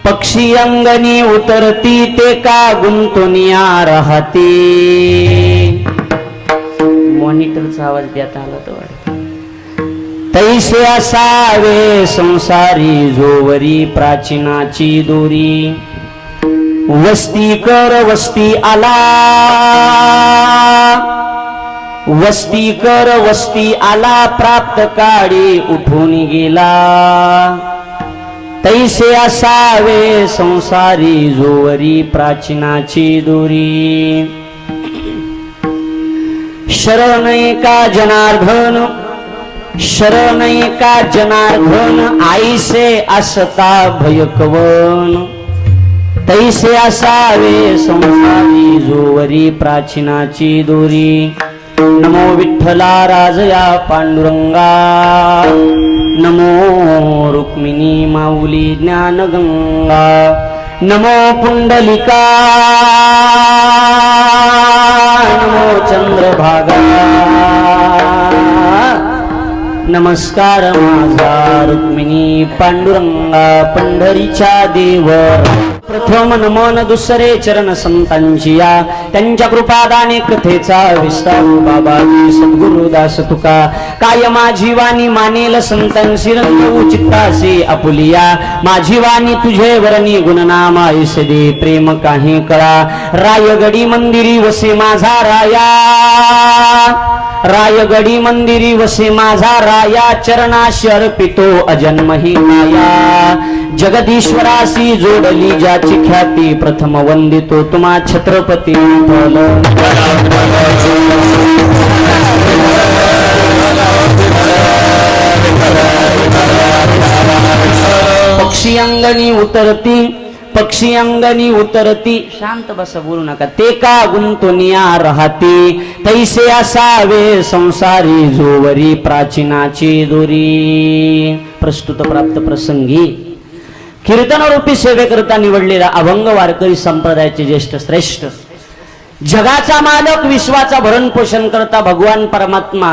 पक्षी अंगणी उतरती ते का गुंतुनिया राहती. मॉनिटरचा आवाज देता आला तर वाटत. तैसे असावे संसारी जोवरी प्राचीनाची दोरी. वस्ती कर वस्ती आला, वस्ती कर वस्ती आला, प्राप्त काळी उठून गेला. तैसे असावे संसारी जोवरी प्राचीनाची दोरी. शरण का जनार्दन, शरण का जनार्दन, आईसे असता भयकवन. तैसे असावे संसारी जोवरी प्राचीनाची दोरी. नमो विठ्ठला राजया पांडुरंगा, नमो रुक्मिणी माऊली ज्ञानगंगा, नमो पुंडलिका, नमो चंद्रभागा. नमस्कार माझा रुक्मिणी पांडुरंगा पंढरीच्या देवर. प्रथम नमन दुसरे चरण संतांची या, त्यांच्या कृपादाने कथेचा विस्तार. बाबाजी सद्गुरुदास तुका, काय माझी वाणी मानेल संतांशी रंगवू चित्तासे आपुलिया. माझी वाणी तुझे वरणी गुणनाम ऐसे दे प्रेम काही कळा. रायगडी मंदिरी वसे माझा राया, रायगडी मंदिरी वसे माझा राया. चरणाशी अर्पितो अजन्मही माया. जगदीश्वरासी जोडली ज्याची ख्याती, प्रथम वंदितो तुम्हा छत्रपती विठ्ठल. पक्षी अंगणी उतरती, पक्षी अंगणी उतरती. शांत बस, बोलू नका. ते का गुंतुनिया राहती. तैसे असावे संसारी जोवरी प्राचीनाची दोरी. प्रस्तुत प्राप्त प्रसंगी कीर्तनरूपी सेवेकरता निवडलेला अभंग वारकरी संप्रदायाचे ज्येष्ठ श्रेष्ठ, जगाचा मालक, विश्वाचा भरण पोषण करता भगवान परमात्मा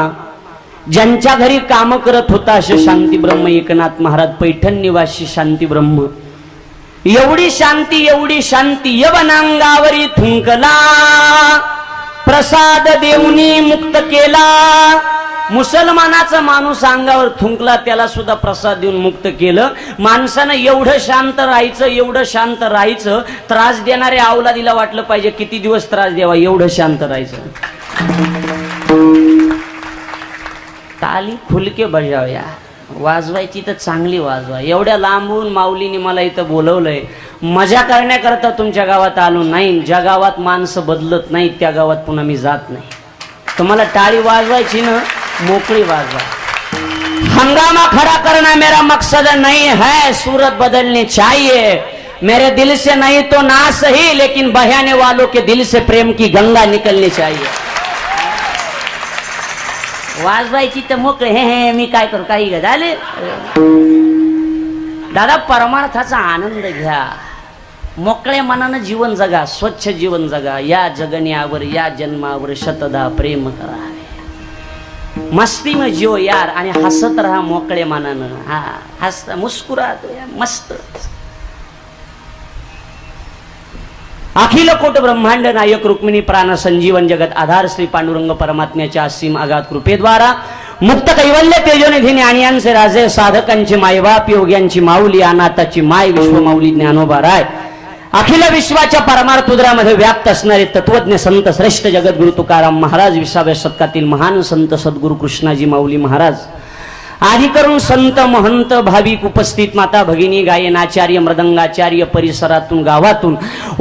ज्यांच्या घरी काम करत होता असे शांती ब्रह्म एकनाथ महाराज पैठण निवासी शांती ब्रह्म. एवढी शांती यवनांगावरी थुंकला. प्रसाद देऊनी मुक्त केला. मुसलमानाचा माणूस अंगावर थुंकला, त्याला सुद्धा प्रसाद देऊन मुक्त केलं. माणसानं एवढं शांत राहायचं, एवढं शांत राहायचं. त्रास देणाऱ्या अवलादीला वाटलं पाहिजे किती दिवस त्रास द्यावा, एवढं शांत राहायचं. ताली खुलके बजावया, वाजवायची तर चांगली वाजवा. एवढ्या लांबून माऊलीने मला इथं बोलवलंय, मजा करण्याकरता तुमच्या गावात आलो नाही. ज्या गावात माणसं बदलत नाही त्या गावात पुन्हा मी जात नाही. तुम्हाला टाळी वाजवायची ना, मोकळी वाजवा. हंगामा खड़ा करना मेरा मकसद नहीं है, सूरत बदलनी चाहिए. मेरे दिल से नहीं तो ना सही, लेकिन बहाने वालों के दिल से प्रेम की गंगा निकलनी चाहिए. वाजवायची तर मोकळे. हे मी काय करू, काही झाले. दादा परमार्थाचा आनंद घ्या, मोकळ्या मनानं जीवन जगा, स्वच्छ जीवन जगा. या जगण्यावर, या जन्मावर शतदा प्रेम करा. मस्ती में जिओ यार, आणि हसत रहा मोकळे मनानं. हा हसता मुस्कुरात मस्त. अखिल कोट ब्रह्मांड नायक रुक्मिणी प्राण संजीवन जगत आधार श्री पांडुरंग परमात्म्याच्या असीम आगात कृपेद्वारा मुक्त कैवल्य तेजोनिधी ज्ञानियांचे राजे, साधकांचे मायबाप, योग्यांची माऊली, अनाथाची माय, विश्वमाऊली ज्ञानोबा राय, अखिल विश्वाच्या परमार्थ उदरामध्ये व्याप्त असणारे तत्वज्ञ संत श्रेष्ठ जगद्गुरु तुकाराम महाराज, 20व्या शतकातील महान संत सद्गुरु कृष्णाजी माऊली महाराज, आदि करून संत महंत भाविक उपस्थित, माता भगिनी, गायनाचार्य, मृदंगाचार्य, परिसरातून गावातून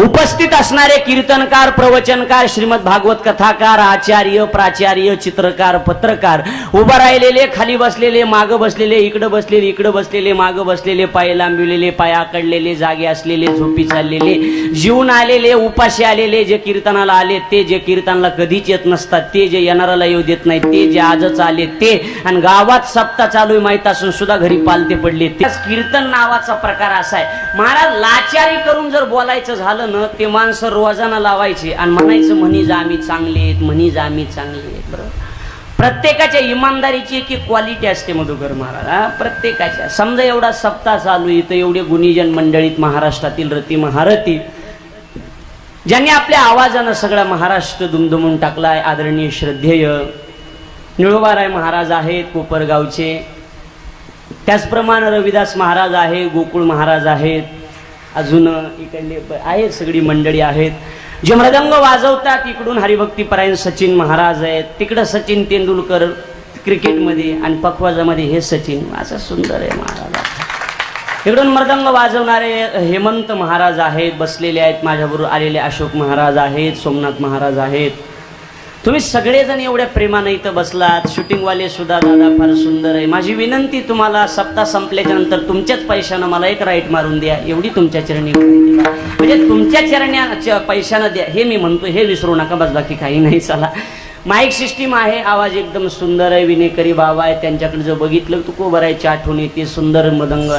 उपस्थित असणारे कीर्तनकार, प्रवचनकार, श्रीमद भागवत कथाकार, आचार्य, प्राचार्य, चित्रकार, पत्रकार, उभं राहिलेले, खाली बसलेले, माग बसलेले, इकडं बसलेले, इकडं बसलेले, माग बसलेले, पाय लांबविलेले, पाय आकडलेले, जागे असलेले, झोपी चाललेले, जीवन आलेले, उपाशी आलेले, जे कीर्तनाला आले ते, जे कीर्तनाला कधीच येत नसतात ते, जे येणाराला येऊ देत नाही ते, जे आजच आले ते, आणि गावात सप्ताह चालू माहित असून सुद्धा घरी पालते पडले. त्याच कीर्तन नावाचा प्रकार असा आहे. महाराज लाचारी करून जर बोलायचं झालं ना, ते माणसं रोजाना लावायचे आणि म्हणायचं म्हणी जा आम्ही चांगले आहेत, म्हणी जा आम्ही चांगले आहेत. बरोबर प्रत्येकाच्या इमानदारीची एक एक क्वालिटी असते मधुकर महाराज, प्रत्येकाच्या. समजा एवढा सप्ताह चालू इथं एवढे गुणीजन मंडळीत महाराष्ट्रातील रती महारथी ज्यांनी आपल्या आवाजानं सगळा महाराष्ट्र दुमदुमून टाकलाय. आदरणीय श्रद्धेय निळोबाराय महाराज आहेत कोपरगावचे, त्याचप्रमाणे रविदास महाराज आहे, गोकुळ महाराज आहेत, अजून इकडले आहेत सगळी मंडळी आहेत. जे मृदंग वाजवतात इकडून हरिभक्तीपरायण सचिन महाराज आहेत, तिकडं सचिन तेंडुलकर क्रिकेटमध्ये आणि पखवाजामध्ये हे सचिन, असं सुंदर आहे महाराज. इकडून मृदंग वाजवणारे हेमंत महाराज आहेत, बसलेले आहेत माझ्याबरोबर आलेले अशोक महाराज आहेत, सोमनाथ महाराज आहेत. तुम्ही सगळेजण एवढ्या प्रेमाने इथं बसलात. शूटिंगवाले सुद्धा दादा फार सुंदर आहे. माझी विनंती तुम्हाला, सप्ताह संपल्याच्या नंतर तुमच्याच पैशानं मला एक राईट मारून द्या, एवढी तुमच्या चरणी म्हणजे तुमच्या चरण्या पैशानं द्या हे मी म्हणतो, हे विसरू नका, बस बाकी काही नाही. चला, माईक सिस्टीम आहे, आवाज एकदम सुंदर आहे. विनेकरी बाबा आहे, त्यांच्याकडे जर बघितलं तू को बरायची आठवण येते. सुंदर मृदंग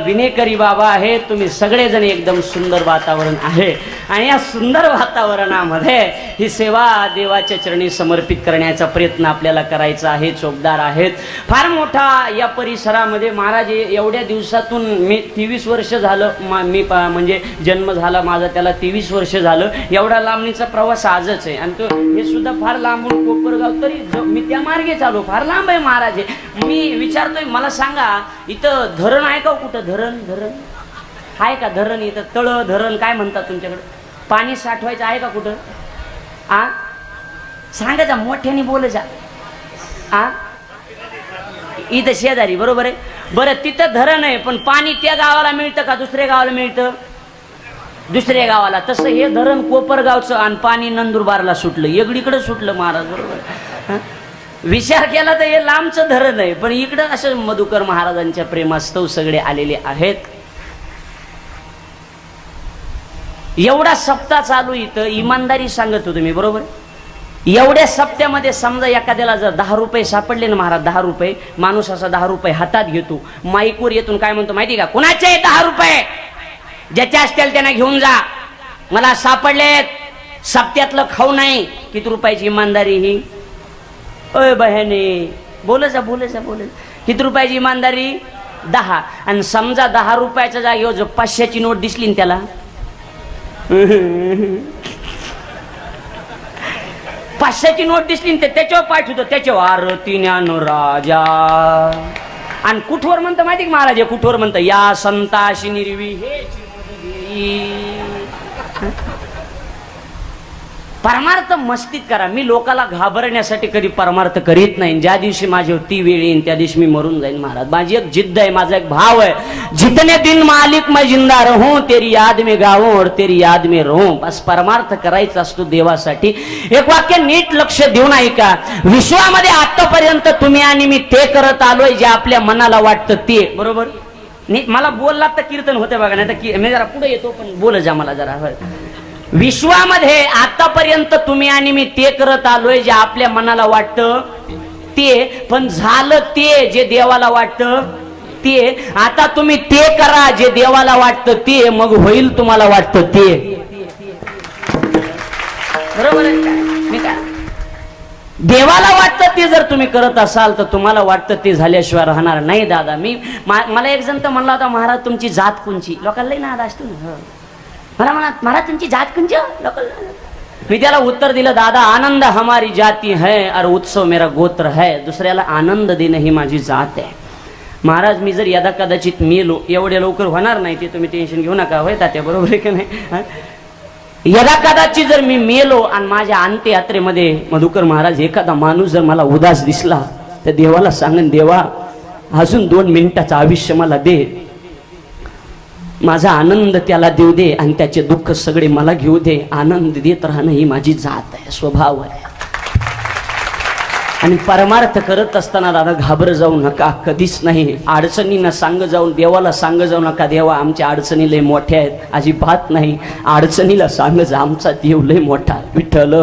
विनेकरी बाबा आहेत. तुम्ही सगळेजण एकदम सुंदर वातावरण आहे आणि या सुंदर वातावरणामध्ये ही सेवा देवाच्या चरणी समर्पित करण्याचा प्रयत्न आपल्याला करायचा आहे. चोपदार आहेत फार मोठा या परिसरामध्ये. महाराज एवढ्या दिवसातून मी 23 वर्ष झालं, मी म्हणजे जन्म झाला माझा त्याला 23 वर्ष झालं. एवढा लांबणीचा प्रवास आजच आहे आणि तो हे सुद्धा फार लांबून कोपरगाव, तरी मी त्या मार्गे चालू, फार लांब आहे महाराज. मी विचारतोय मला सांगा इथं धरण आहे का कुठं? धरण आहे का? धरण इथं तळ धरण काय म्हणतात तुमच्याकडे? पाणी साठवायचं आहे का कुठं? सांगायचा मोठ्याने बोलायचा. इथं शेजारी बरोबर आहे. बरं तिथं धरण आहे पण पाणी त्या गावाला मिळतं का दुसऱ्या गावाला मिळतं? दुसऱ्या गावाला. तसं हे धरण कोपरगावचं आणि पाणी नंदुरबारला सुटलं, एकडीकडे सुटलं महाराज बरोबर. विचार केला तर हे लांबचं धरण आहे पण इकडं असं मधुकर महाराजांच्या प्रेमास्तव सगळे आलेले आहेत. एवढा सप्ताह चालू इथं इमानदारी सांगत होतो मी बरोबर. एवढ्या सप्त्यामध्ये समजा एखाद्याला जर 10 रुपये सापडले ना महाराज, 10 रुपये, माणूस असा 10 रुपये हातात घेतो, माईकवर येतून काय म्हणतो माहिती का? कुणाचे 10 रुपये? ज्याच्या असतील त्यांना घेऊन जा, मला सापडलेत, सप्त्यातलं खाऊ नाही. किती रुपयाची इमानदारी ही? ओय बहिणी बोलायचा. किती रुपयाची इमानदारी? 10. आणि समजा 10 रुपयाच्या जागेवर जो 500ची नोट दिसली ना त्याला 500ची नोट दिसली ना त्याच्यावर पाठवतो, त्याच्यावर आरती ज्ञान राजा. आणि कुठवर म्हणतं माहिती का महाराज? कुठवर म्हणतं या संताशी निर्वी हे परमार्थ मस्तीत करा. मी लोकाला घाबरण्यासाठी कधी परमार्थ करीत नाही. ज्या दिवशी माझी ती वेळ येईन त्या दिवशी मी मरून जाईन महाराज. माझी एक जिद्द आहे, माझा एक भाव आहे. जितने दिन मालिक मैं जिंदा रहूं तेरी याद में गाऊं और तेरी याद में रहूं. बस परमार्थ करायचा असतो देवासाठी. एक वाक्य नीट लक्ष देऊन ऐका. विश्वामध्ये आतापर्यंत तुम्ही आणि मी ते करत आलोय जे आपल्या मनाला वाटतं ते बरोबर. मला बोललात तर कीर्तन होते बघा, नाही तर मी जरा पुढे येतो पण बोल जा मला जरा. विश्वामध्ये आतापर्यंत तुम्ही आणि मी ते करत आलोय जे आपल्या मनाला वाटतं ते, पण झालं ते जे देवाला वाटतं ते. आता तुम्ही ते करा जे देवाला वाटतं ते, मग होईल तुम्हाला वाटतं ते बरोबर आहे. मी काय देवाला वाटतं ते जर तुम्ही करत असाल तर तुम्हाला वाटतं ते झाल्याशिवाय राहणार नाही. दादा मला एक जण तर म्हणला होता महाराज तुमची जात कोणची? लोकांना लई नाद असतो ना. मला म्हणा महाराज तुमची जात कोणची? लोकांना. मी त्याला उत्तर दिलं दादा आनंद हमारी जाती है और उत्सव मेरा गोत्र है. दुसऱ्याला आनंद देणं ही माझी जात आहे. महाराज मी जर यदा कदाचित मेलो, एवढ्या लवकर होणार नाही ते तुम्ही टेन्शन घेऊ नका. होय तात्या बरोबर आहे की नाही? यदा कदाचित जर मी मेलो आणि माझ्या अंत्ययात्रेमध्ये मधुकर महाराज एखादा माणूस जर मला उदास दिसला तर देवाला सांगन देवा अजून 2 मिनिटाचं आयुष्य मला दे, माझा आनंद त्याला देऊ दे आणि त्याचे दुःख सगळे मला घेऊ दे. आनंद देत राहणं ही माझी जात आहे, स्वभाव आहे. आणि परमार्थ करत असताना दादा घाबर जाऊ नका, कधीच नाही. अडचणींना सांग जाऊन देवाला सांग जाऊ नका देवा आमच्या अडचणी लय मोठ्या आहेत, अजिबात नाही. अडचणीला सांग जा आमचा देव लय मोठा. विठ्ठल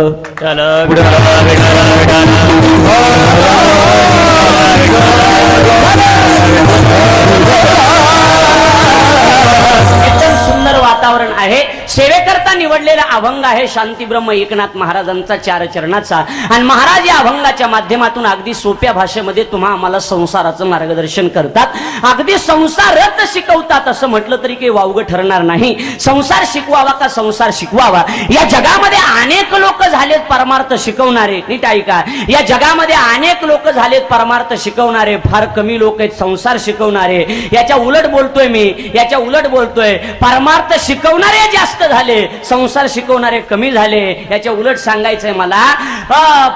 एकदम सुंदर वातावरण आहे. सेवेकरता निवडलेला अभंग आहे शांतीब्रह्म एकनाथ महाराजांचा 4 चरणाचा. आणि महाराज या अभंगाच्या माध्यमातून अगदी सोप्या भाषेमध्ये तुम्हा आम्हाला संसाराचं मार्गदर्शन करतात, अगदी संसारच शिकवतात. असं म्हटलं तरी काही वावगं ठरणार नाही. संसार शिकवावा का संसार शिकवावा? या जगामध्ये अनेक लोक झालेत परमार्थ शिकवणारे. नीट ऐका, या जगामध्ये अनेक लोक झालेत परमार्थ शिकवणारे, फार कमी लोक आहेत संसार शिकवणारे. याच्या उलट बोलतोय मी, याच्या उलट बोलतोय. परमार्थ शिकवणारे जास्त झाले, संसार शिकवणारे कमी झाले. याच्या उलट सांगायचंय मला,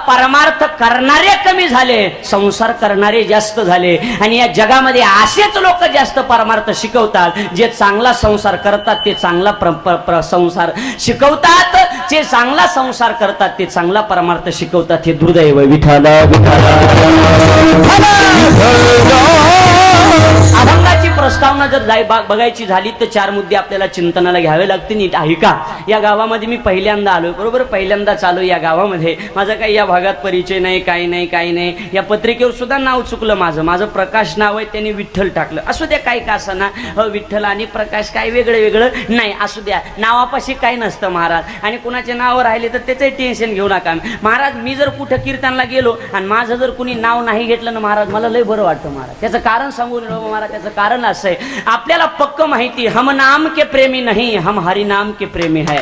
परमार्थ करणारे कमी झाले, संसार करणारे जास्त झाले. आणि या जगामध्ये असेच लोक जास्त परमार्थ शिकवतात, जे चांगला संसार करतात ते चांगला संसार शिकवतात, जे चांगला संसार करतात ते चांगला परमार्थ शिकवतात. हे दुर्दैव. विठ्ठल अभंगाची प्रस्तावना जर बघायची झाली तर 4 मुद्दे आपल्याला चिंतनाला घ्यावे लागते. नीट ऐका. या गावामध्ये मी पहिल्यांदा आलोय, बरोबर, पहिल्यांदा चालू या गावामध्ये. माझा काही या भागात परिचय नाही, काही नाही. या पत्रिकेवर सुद्धा नाव चुकलं माझं प्रकाश नाव आहे, त्यांनी विठ्ठल टाकलं. असू द्या, काही का असना, विठ्ठल आणि प्रकाश काय वेगळं नाही, असू द्या. नावापाशी काही नसतं महाराज. आणि कुणाचे नाव राहिले तर त्याचंही टेन्शन घेऊ नका महाराज. मी जर कुठं कीर्तनला गेलो आणि माझं जर कुणी नाव नाही घेतलं ना महाराज, मला लय बरं वाटतं महाराज. त्याचं कारण सांगून महाराज, त्याचं कारण असं आहे, आपल्याला पक्क माहिती, हम नाम के प्रेमी नहीं, हम हरि नाम के प्रेमी है.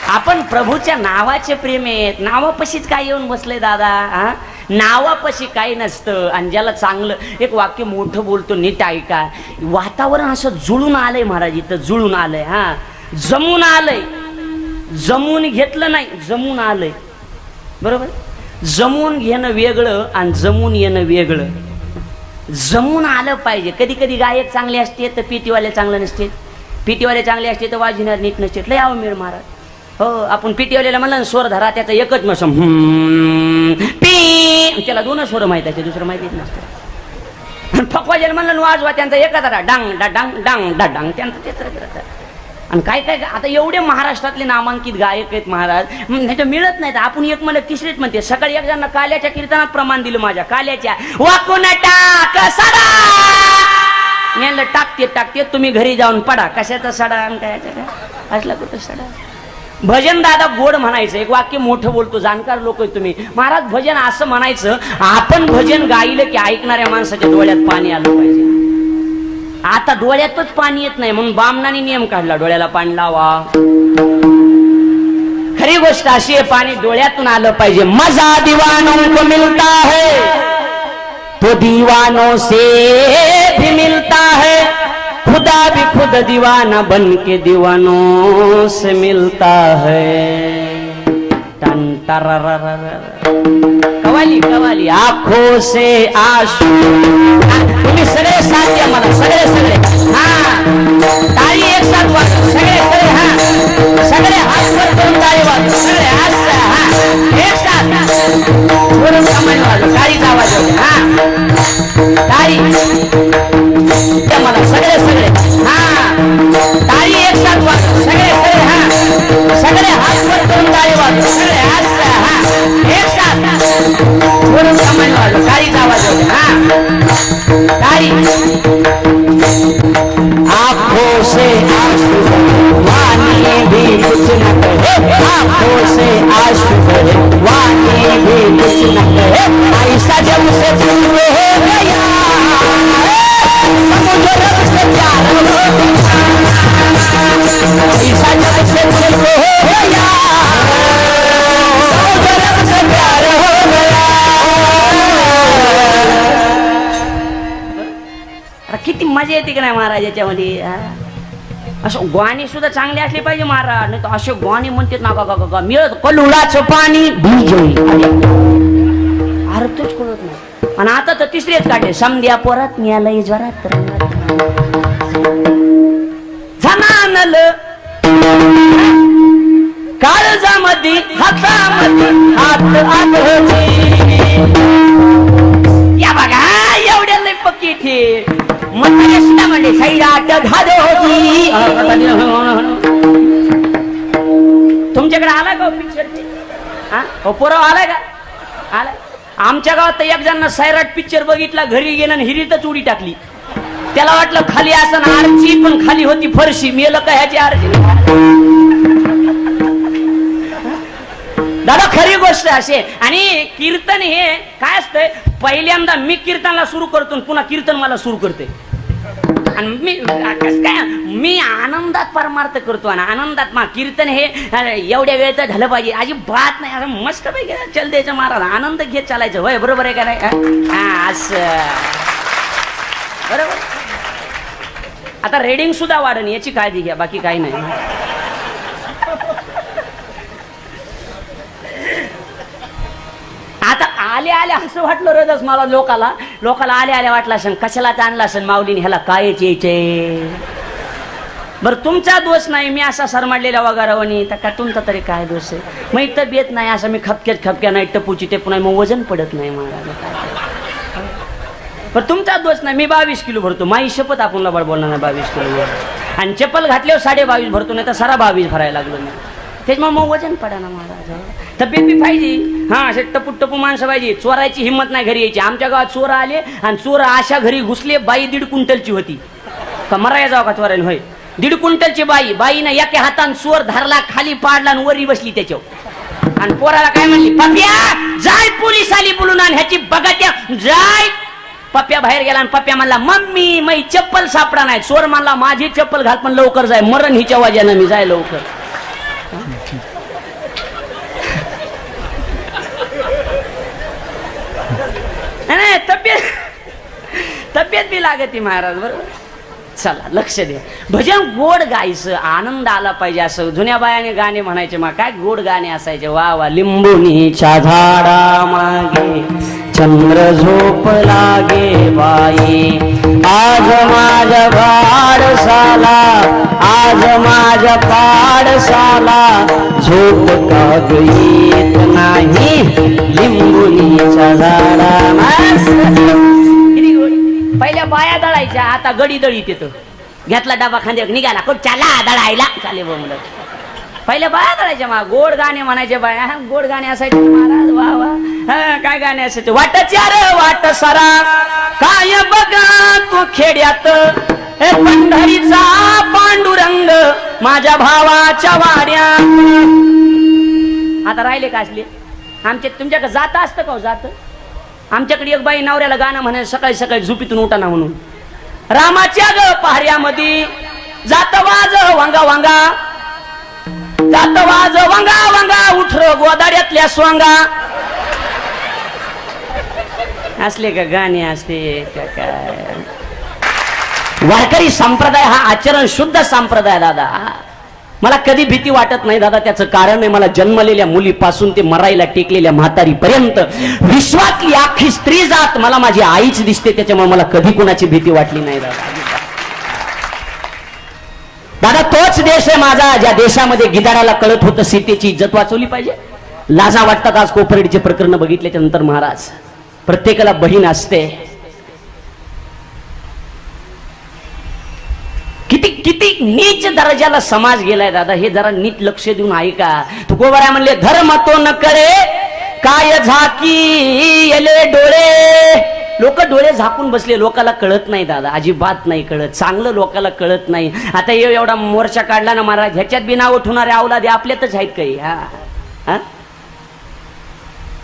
आपण प्रभूच्या नावाचे प्रेमी आहेत. नावापाशीच काय येऊन बसले दादा? नावापाशी काही नसतं. आणि ज्याला चांगलं एक वाक्य मोठं बोलतो, नीट ऐका. वातावरण असं जुळून आलंय महाराज, इथं जुळून आलंय, जमून आलंय. जमून घेतलं नाही, जमून आलंय, बरोबर. जमून घेणं वेगळं आणि जमून येणं वेगळं. जमून आलं पाहिजे. कधी कधी गायक चांगले असते तर पीटीवाले चांगले नसते, पीटीवाले चांगले असते तर वाजविणार नीट नसते. लय अवमेळ महाराज. हो, आपण पीटीवाल्याला म्हणलं स्वर धरा, त्याचा एकच मसम पी, त्याला 2 स्वर माहित आहे, दुसरं माहितीच नसतं. फकवाजाला म्हणलं वाजवा, त्यांचा एकच धरा, डांग डा डांग डांग डा डांग, त्यांचं तेच करतात. आणि काय आता एवढे महाराष्ट्रातले नामांकित गायक आहेत महाराज, ह्याच्या मिळत नाहीत. आपण एक मला तिसरीच म्हणते. सकाळी एक जण काल्याच्या कीर्तनात प्रमाण दिलं माझ्या, काल्याच्या वाकून टाक सडा. मी टाकते तुम्ही घरी जाऊन पडा. कशाचा सडा आणि काय असला कुठं सडा? भजन दादा गोड म्हणायचं, एक वाक्य मोठं बोलतो, जाणकार लोक आहे तुम्ही महाराज. भजन असं म्हणायचं, आपण भजन गायलं की ऐकणाऱ्या माणसाच्या डोळ्यात पाणी आलं पाहिजे. आता डोळ्यातच पाणी येत नाही म्हणून बामणाने नियम काढला, डोळ्याला पाणी लावा. खरी गोष्ट अशी आहे, पाणी डोळ्यातून आलं पाहिजे. मजा दीवानों को मिलता है तो दीवानों से भी मिलता है, खुदा भी खुद दीवाना बन के दीवानों से मिलता है. कवाली आंखों से आंसू. तुम्ही सगळे साथ द्या मला, सगळे टाळी एक साथ वाजवा, सगळे सगळे हात वर करून टाळी वाजवा, सगळे एक साथ थोडं सामान वाजवा, टाळीचा आवाज होते. टाळी द्या मला, सगळे टाळी एक साथ वाजवा, सगळे हात वर करून टाळी वाजवा, सगळे एक साथ थोडं सामान वाजवा, टाळीचा आवाज होते. टाळी. आंखों से आंसू वाणी भी कुछ न कहे, आंखों से आंसू वाणी भी कुछ न कहे, ऐसा जब से शुरू हो गया समुद्र से प्यार हो गया, ऐसा जब से शुरू हो गया समुद्र से प्यार हो गया. किती मजा येते की नाही महाराज याच्यामध्ये? असं गाणी सुद्धा चांगली असली पाहिजे महाराज, नाही तर असे गाणी म्हणतात ना मिळत कलुळाचं पाणी अर्थच कळत नाही. आणि आता तर तिसरेच काढले, समद्या पोरात न्यालय ज्वरात झनानल काळजामध्ये हातामध्ये हात आठवते. या बघा एवढ्या लय पक्की ठे म्हणजे सैराट धादो होती. तुमच्याकडे आला का पिक्चर? पोरं आलाय का? आलाय. आमच्या गावात तर एक जण सैराट पिक्चर बघितला, घरी गेला आणि हिरीतच उडी टाकली. त्याला वाटलं खाली असं आरची, पण खाली होती फरशी. मेलं का ह्याची आरची? दादा खरी गोष्ट अशी. आणि कीर्तन हे काय असतंय, पहिल्यांदा मी कीर्तनला सुरू करतो, पुन्हा कीर्तन मला सुरू करते. आणि मी आनंदात परमार्थ करतो. आणि आनंदात कीर्तन हे एवढ्या वेळ तर झालं पाहिजे अजिबात नाही. असं मस्त पैकी चल द्यायचं महाराज, आनंद घेत चालायचं. होय बरोबर आहे का नाही? असं बरोबर. आता रेडिंग सुद्धा वाढन याची काळजी घ्या, बाकी काही नाही. आता आले आले असं वाटलं रजस मला, लोकाला आले आले वाटलं असेल कशाला आणला असेल माऊलीने, ह्याला काय यायचे. बरं तुमचा दोष नाही, मी असा सरमाडलेला वगारावणी, तर का तुमचा तरी काय दोष आहे? मग तब्येत नाही, असं मी खपक्या नाही, टपूची टेपू नाही, मग वजन पडत नाही मला. पण तुमचा दोष नाही. मी 22 किलो भरतो, माई शपथ आपण लबाड बोलणार नाही. 22 किलो आणि चप्पल घातल्यावर 22.5 भरतो, नाही तर 22.5 भरायला लागलो मी. त्याच्यामुळे मग वजन पडा ना महाराज. तब्येत बी पाहिजे. हा असे टपू माणसं पाहिजे. चोरायची हिंमत नाही घरी यायची. आमच्या गावात चोर आले आणि चोर अशा घरी घुसले, बाई 1.5 क्विंटलची होती. का मराया जाव का चोरायला? होय 1.5 क्विंटलची बाईनं एका हाताने चोर धरला, खाली पाडला आणि वरी बसली त्याच्यावर. आणि पोराला काय म्हणली, पप्या जाय पोलीस आली बोलून आणि ह्याची बघत्या जाय. पप्या बाहेर गेला आणि पप्या म्हणला, मम्मी मी चप्पल सापडा नाही. चोर म्हणला, माझी चप्पल घाल पण लवकर जाय, मरण हिच्या वाज्यानं मी जाय लवकर. नाही तब्येत बी लागते महाराज. बरोबर. चला लक्ष द्या. भजन गोड गायचं, आनंद आला पाहिजे. असं जुन्या बायाने गाणे म्हणायचे, मग काय गोड गाणे असायचे. वा वा. लिंबुनीच्या झाडा मागे चंद्र झोप लागे बाई, आज माझ्या पाडसाला, आज माझ्या पाडसाला झोप का येत नाही लिंबुनीच्या झाडा. पहिल्या बाया दळायच्या, आता गडी दळीत येतो. घेतला डबा खांद्यावर निघाला, कुठच्याला दळायला चाले बोंबल. पहिल्या बाया दळायच्या. मग गोड गाणे म्हणायचे बाया. गोड गाणे असायचे महाराज. वा वा. काय गाणे असायचे, वाटच्या रे वाट सारा काय बघा तू खेड्यात, पंढरीचा पांडुरंग माझ्या भावाच्या वाड्यात. आता राहिले का असले आमच्या? तुमच्याकडे जात असतं का? जात आमच्याकडे एक बाई नवऱ्याला गाणं म्हणायचं, सकाळी सकाळी झोपीतून उठाना म्हणून. रामाच्या ग पहाऱ्यामध्ये जात वाज वांगा वांगा, जात वाज वांगा वांगा, उठर गोदाड्यातल्या स्वांगा. असले का गाणे असते का काय? वारकरी संप्रदाय हा आचरण शुद्ध संप्रदाय दादा. मला कधी भीती वाटत नाही दादा. त्याचं कारण आहे, मला जन्मलेल्या मुलीपासून ते मरायला टेकलेल्या म्हातारीपर्यंत विश्वातली आखी स्त्री जात मला माझी आईच दिसते. त्याच्यामुळे मला कधी कोणाची भीती वाटली नाही दादा. दादा तोच देश आहे माझा, ज्या देशामध्ये गिधाडाला कळत होतं सीतेची इज्जत वाचवली पाहिजे. लाजा वाटतात आज कोपरडीचे प्रकरण बघितल्याच्या नंतर महाराज. प्रत्येकाला बहीण असते. किती किती नीच दर्जाला समाज गेलाय दादा. हे जरा नीट लक्ष देऊन ऐका. तुकोबाराय म्हणले, धर्म तो न करे काय झाकी येले डोळे. लोक डोळे झाकून बसले. लोकाला कळत नाही दादा, अजिबात नाही कळत. चांगलं लोकाला कळत नाही. आता एवढा मोर्चा काढला ना महाराज, ह्याच्यात बी नाव ठेवणारे अवलादे आपल्यातच आहेत काही. हा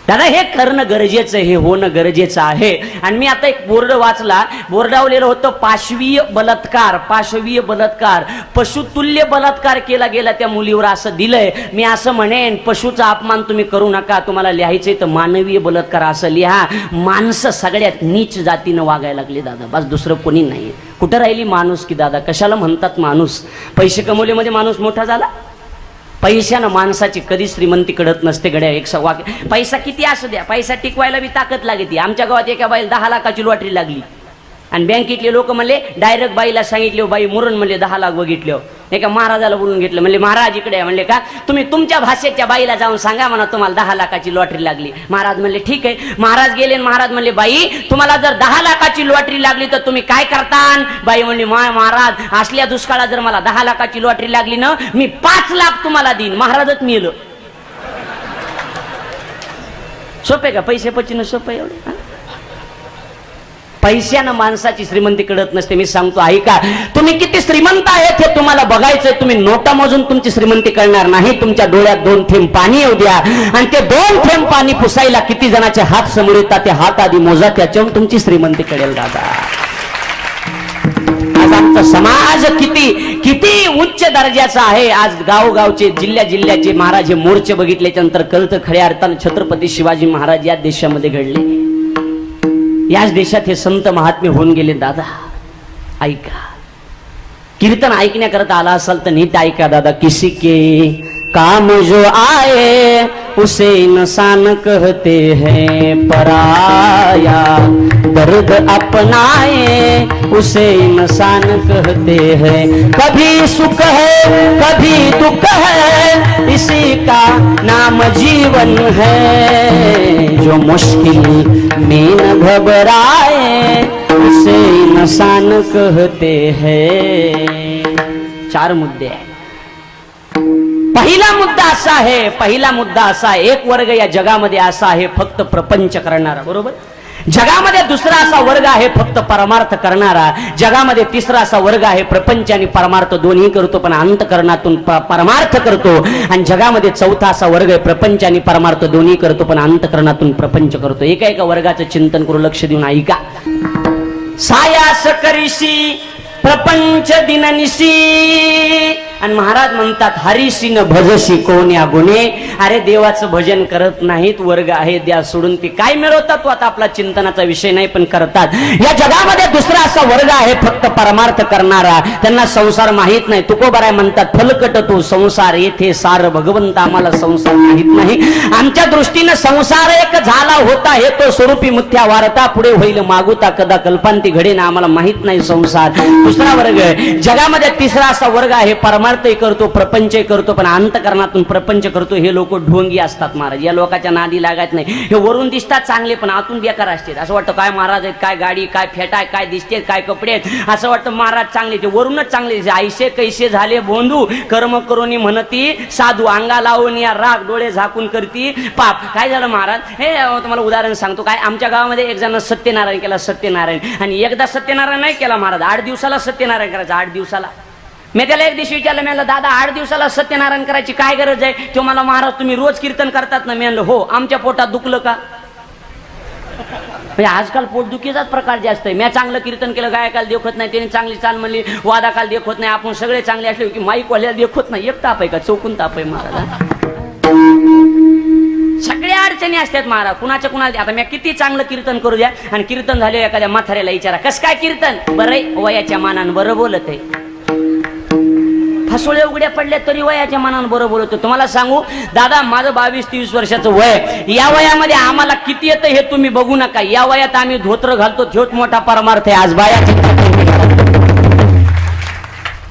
दादा हे करणं गरजेचं, हे होणं गरजेचं आहे. आणि मी आता एक बोर्ड वाचला, बोर्डावलेलं होतं पाशवीय बलात्कार. पाशवीय बलात्कार, पशुतुल्य बलात्कार केला गेला त्या मुलीवर असं दिलंय. मी असं म्हणेन, पशुचा अपमान तुम्ही करू नका. तुम्हाला लिहायचंय तर मानवीय बलात्कार असं लिहा. माणसं सगळ्यात नीच जातीनं वागायला लागली दादा, बस दुसरं कोणी नाही. कुठं राहिली माणूस की दादा? कशाला म्हणतात माणूस? पैसे कमवले म्हणजे माणूस मोठा झाला? पैशानं माणसाची कधी श्रीमंती कळत नसते गड्या. एक वाक्य, पैसा किती असू द्या, पैसा टिकवायला बी ताकद लागते. आमच्या गावात एका बाईला 10 लाखाची लॉटरी लागली आणि बँकेतले लोक म्हणले, डायरेक्ट बाईला सांगितले, बाई मुरण म्हणले 10 लाख बघितले. एका महाराजाला बोलून घेतलं. म्हणले महाराज इकडे म्हणले का तुम्ही तुमच्या भाषेच्या बाईला जाऊन सांगा म्हणा तुम्हाला 10 लाखाची लॉटरी लागली. महाराज म्हणले ठीक आहे. महाराज गेले. महाराज म्हणले, बाई तुम्हाला जर 10 लाखाची लॉटरी लागली तर तुम्ही काय करता? बाई म्हणली, महाराज असल्या दुष्काळात जर मला 10 लाखाची लॉटरी लागली ना, मी 5 लाख तुम्हाला देईन. महाराजच मेलं. सोपे का? पैसे पचिन सोपे एवढे? पैशानं माणसाची श्रीमंती कळत नसते. मी सांगतो ऐका, तुम्ही किती श्रीमंत आहेत हे तुम्हाला बघायचंय. तुम्ही नोटा मोजून तुमची श्रीमंती कळणार नाही. तुमच्या डोळ्यात 2 थेंब पाणी येऊ द्या आणि ते 2 थेंब पाणी पुसायला किती जणांचे हात समोर येतात ते हात आधी मोजा, त्याच्यावर तुमची श्रीमंती कळेल दादा. आज आमचा समाज किती किती उच्च दर्जाचा आहे. आज गावगावचे जिल्ह्याचे महाराज हे मोर्चे बघितल्याच्या नंतर कळतं खऱ्या अर्थानं छत्रपती शिवाजी महाराज या देशामध्ये घडले. याच देशात हे संत महात्मे होऊन गेले दादा. ऐका, कीर्तन ऐकण्याकरता आला असाल तर नीट ऐका दादा. किसी के काम जो आए उसे इंसान कहते हैं पराया, दर्द अपनाए उसे इंसान कहते हैं. कभी सुख है कभी दुख है, इसी का नाम जीवन है. जो मुश्किल में न घबराए उसे इंसान कहते हैं. 4 मुद्दे आहेत. पहिला मुद्दा असा आहे, एक वर्ग या जगामध्ये असा आहे फक्त प्रपंच करणारा, बरोबर. जगामध्ये दुसरा असा वर्ग आहे फक्त परमार्थ करणारा. जगामध्ये तिसरा असा वर्ग आहे प्रपंच आणि परमार्थ दोन्ही करतो पण अंतःकरणातून परमार्थ करतो. आणि जगामध्ये चौथा असा वर्ग आहे प्रपंच आणि परमार्थ दोन्ही करतो पण अंतःकरणातून प्रपंच करतो. एका वर्गाचं चिंतन करू, लक्ष देऊन ऐका. सायास करीशी प्रपंच दिननिशी, आणि महाराज म्हणतात हरिशी न भजशी कोण्या गुणे. अरे देवाचं भजन करत नाहीत, वर्ग आहे द्या सोडून. ते काय मिळवतात तो आता आपला चिंतनाचा विषय नाही पण करतात. या जगामध्ये दुसरा असा वर्ग आहे फक्त परमार्थ करणारा. त्यांना संसार माहित नाही. तुकोबाराय म्हणतात फलकट तो संसार येथे सार भगवंत आम्हाला संसार माहित नाही. आमच्या दृष्टीनं संसार एक झाला होता हे तो स्वरूपी मुथ्या वारता, पुढे होईल मागुता कदा कल्पांती घडेना. आम्हाला माहित नाही संसार. दुसरा वर्ग जगामध्ये तिसरा असा वर्ग आहे परमार्थही करतो प्रपंचही करतो पण अंतःकरणातून प्रपंच करतो. हे लोक ढोंगी असतात महाराज. या लोकांच्या नादी लागत नाही. हे वरून दिसतात चांगले पण आतून बेकार असतात. असं वाटतं काय महाराज आहेत, काय गाडी, काय फेटा, काय दिसते, काय कपडे आहेत. असं वाटतं महाराज चांगले, ते वरूनच चांगले. ऐसे कैसे झाले बोंधू कर्म करून म्हणती साधू, अंगा लावून या राग, डोळे झाकून करती पाप. काय झालं महाराज, हे तुम्हाला उदाहरण सांगतो. काय आमच्या गावामध्ये एक जण सत्यनारायण केला, सत्यनारायण. आणि एकदा सत्यनारायण नाही केला महाराज, 8 दिवसाला सत्यनारायण करायचं. 8 दिवसाला. मी त्याला एक दिवशी विचारलं, मी म्हणलं दादा 8 दिवसाला सत्यनारायण करायची काय गरज आहे. तो मला महाराज तुम्ही रोज कीर्तन करतात ना. मी म्हणलं हो. आमच्या पोटात दुखलं का. म्हणजे आजकाल पोटदुखीचाच प्रकार जास्त आहे. मी चांगलं कीर्तन केलं गायकाला देखत नाही, त्याने चांगली चाल म्हणली वादाकाला देखत नाही, आपण सगळे चांगले असले की माईक वाल्याला देखत नाही. एक ताप आहे का, चौकून ताप आहे महाराज. सगळ्या अडचणी असतात महाराज, कुणाच्या कुणाला. आता मी किती चांगलं कीर्तन करू द्या आणि कीर्तन झाले एखाद्या म्हाताऱ्याला विचारा कसं काय कीर्तन, बरं वयाच्या मानानं बरं बोलत आहे. फसोळे उघड्या पडल्या तरी वयाच्या मानानं बरं बोलतो. तुम्हाला सांगू दादा, माझं 22-23 वर्षाचं वय. या वयामध्ये आम्हाला किती येतं हे तुम्ही बघू नका. या वयात आम्ही धोत्र घालतो, थोट मोठा परमार्थ आहे. आज बाया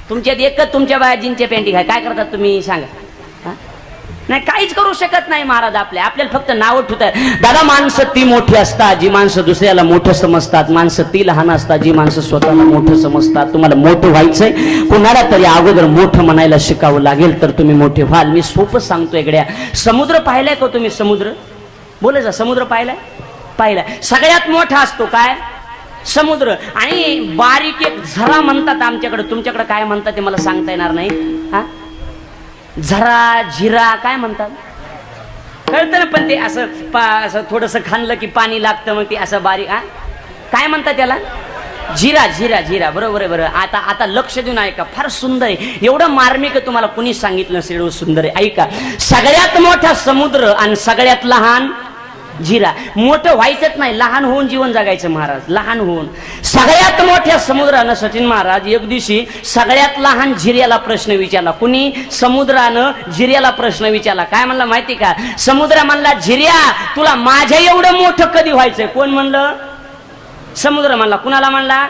तुमच्यात एकच तुमच्या बाया जीनचे पेंटिंग आहे. काय करतात तुम्ही सांगा. नाही काहीच करू शकत नाही महाराज. आपल्याला फक्त नाव ठेवतात. दादा माणसं ती मोठी असतात जी माणसं दुसऱ्याला मोठं समजतात. माणसं ती लहान असतात जी माणसं स्वतःला मोठं समजतात. तुम्हाला मोठं व्हायचंय, कुणाला तरी अगोदर मोठं म्हणायला शिकावं लागेल तर तुम्ही मोठे व्हाल. मी सोपं सांगतो. इकड्या समुद्र पाहिलाय का तुम्ही. समुद्र बोलायचा, समुद्र पाहिलाय. सगळ्यात मोठा असतो काय, समुद्र. आणि बारीक एक झरा म्हणतात आमच्याकडे. तुमच्याकडे काय म्हणतात ते मला सांगता येणार नाही. हा, झरा झिरा काय म्हणतात कळतं ना. पण ते असं थोडंसं खाल्लं की पाणी लागतं, मग ते असं बारीक. काय म्हणतात त्याला, झिरा. बरोबर आहे. बरोबर. आता लक्ष देऊन ऐका, फार सुंदर आहे. एवढं मार्मिक तुम्हाला कुणीच सांगितलं नसेल, एवढं सुंदर आहे. ऐका, सगळ्यात मोठा समुद्र आणि सगळ्यात लहान जिरा. मोठं व्हायचंच नाही, लहान होऊन जीवन जगायचं महाराज. लहान होऊन सगळ्यात मोठ्या समुद्रानं सचिन महाराज एक दिवशी सगळ्यात लहान जिऱ्याला प्रश्न विचारला. कुणी, समुद्रानं जिऱ्याला प्रश्न विचारला. काय म्हणला माहिती का, समुद्र म्हणला जिऱ्या तुला माझ्या एवढं मोठं कधी व्हायचंय. कोण म्हणलं, समुद्र म्हणला. कुणाला म्हणला,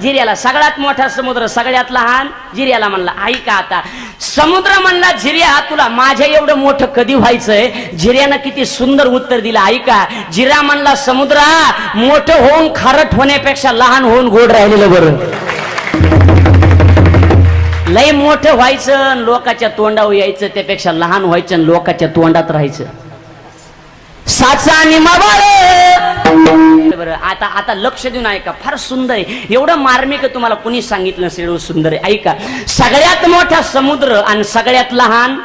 जिऱ्याला. सगळ्यात मोठा समुद्र, सगळ्यात लहान जिऱ्याला म्हणला. ऐका आता, समुद्र म्हणला जिऱ्या तुला माझ्या एवढं मोठं कधी व्हायचंय. जिऱ्यानं किती सुंदर उत्तर दिलं. ऐका, जिरा म्हणला समुद्रा मोठं होऊन खारट होण्यापेक्षा लहान होऊन गोड राहिलेलं बरं. लय मोठं व्हायचं लोकाच्या तोंडावर यायचं त्यापेक्षा लहान व्हायचं लोकाच्या तोंडात राहायचं. साचा आणि माबाळ म्हटलं बरं आता आता लक्ष देऊन ऐका, फार सुंदर आहे, एवढं मार्मिक आहे तुम्हाला कुणी सांगितलं नसेल, एवढं सुंदर आहे. ऐका, सगळ्यात मोठा समुद्र आणि सगळ्यात लहान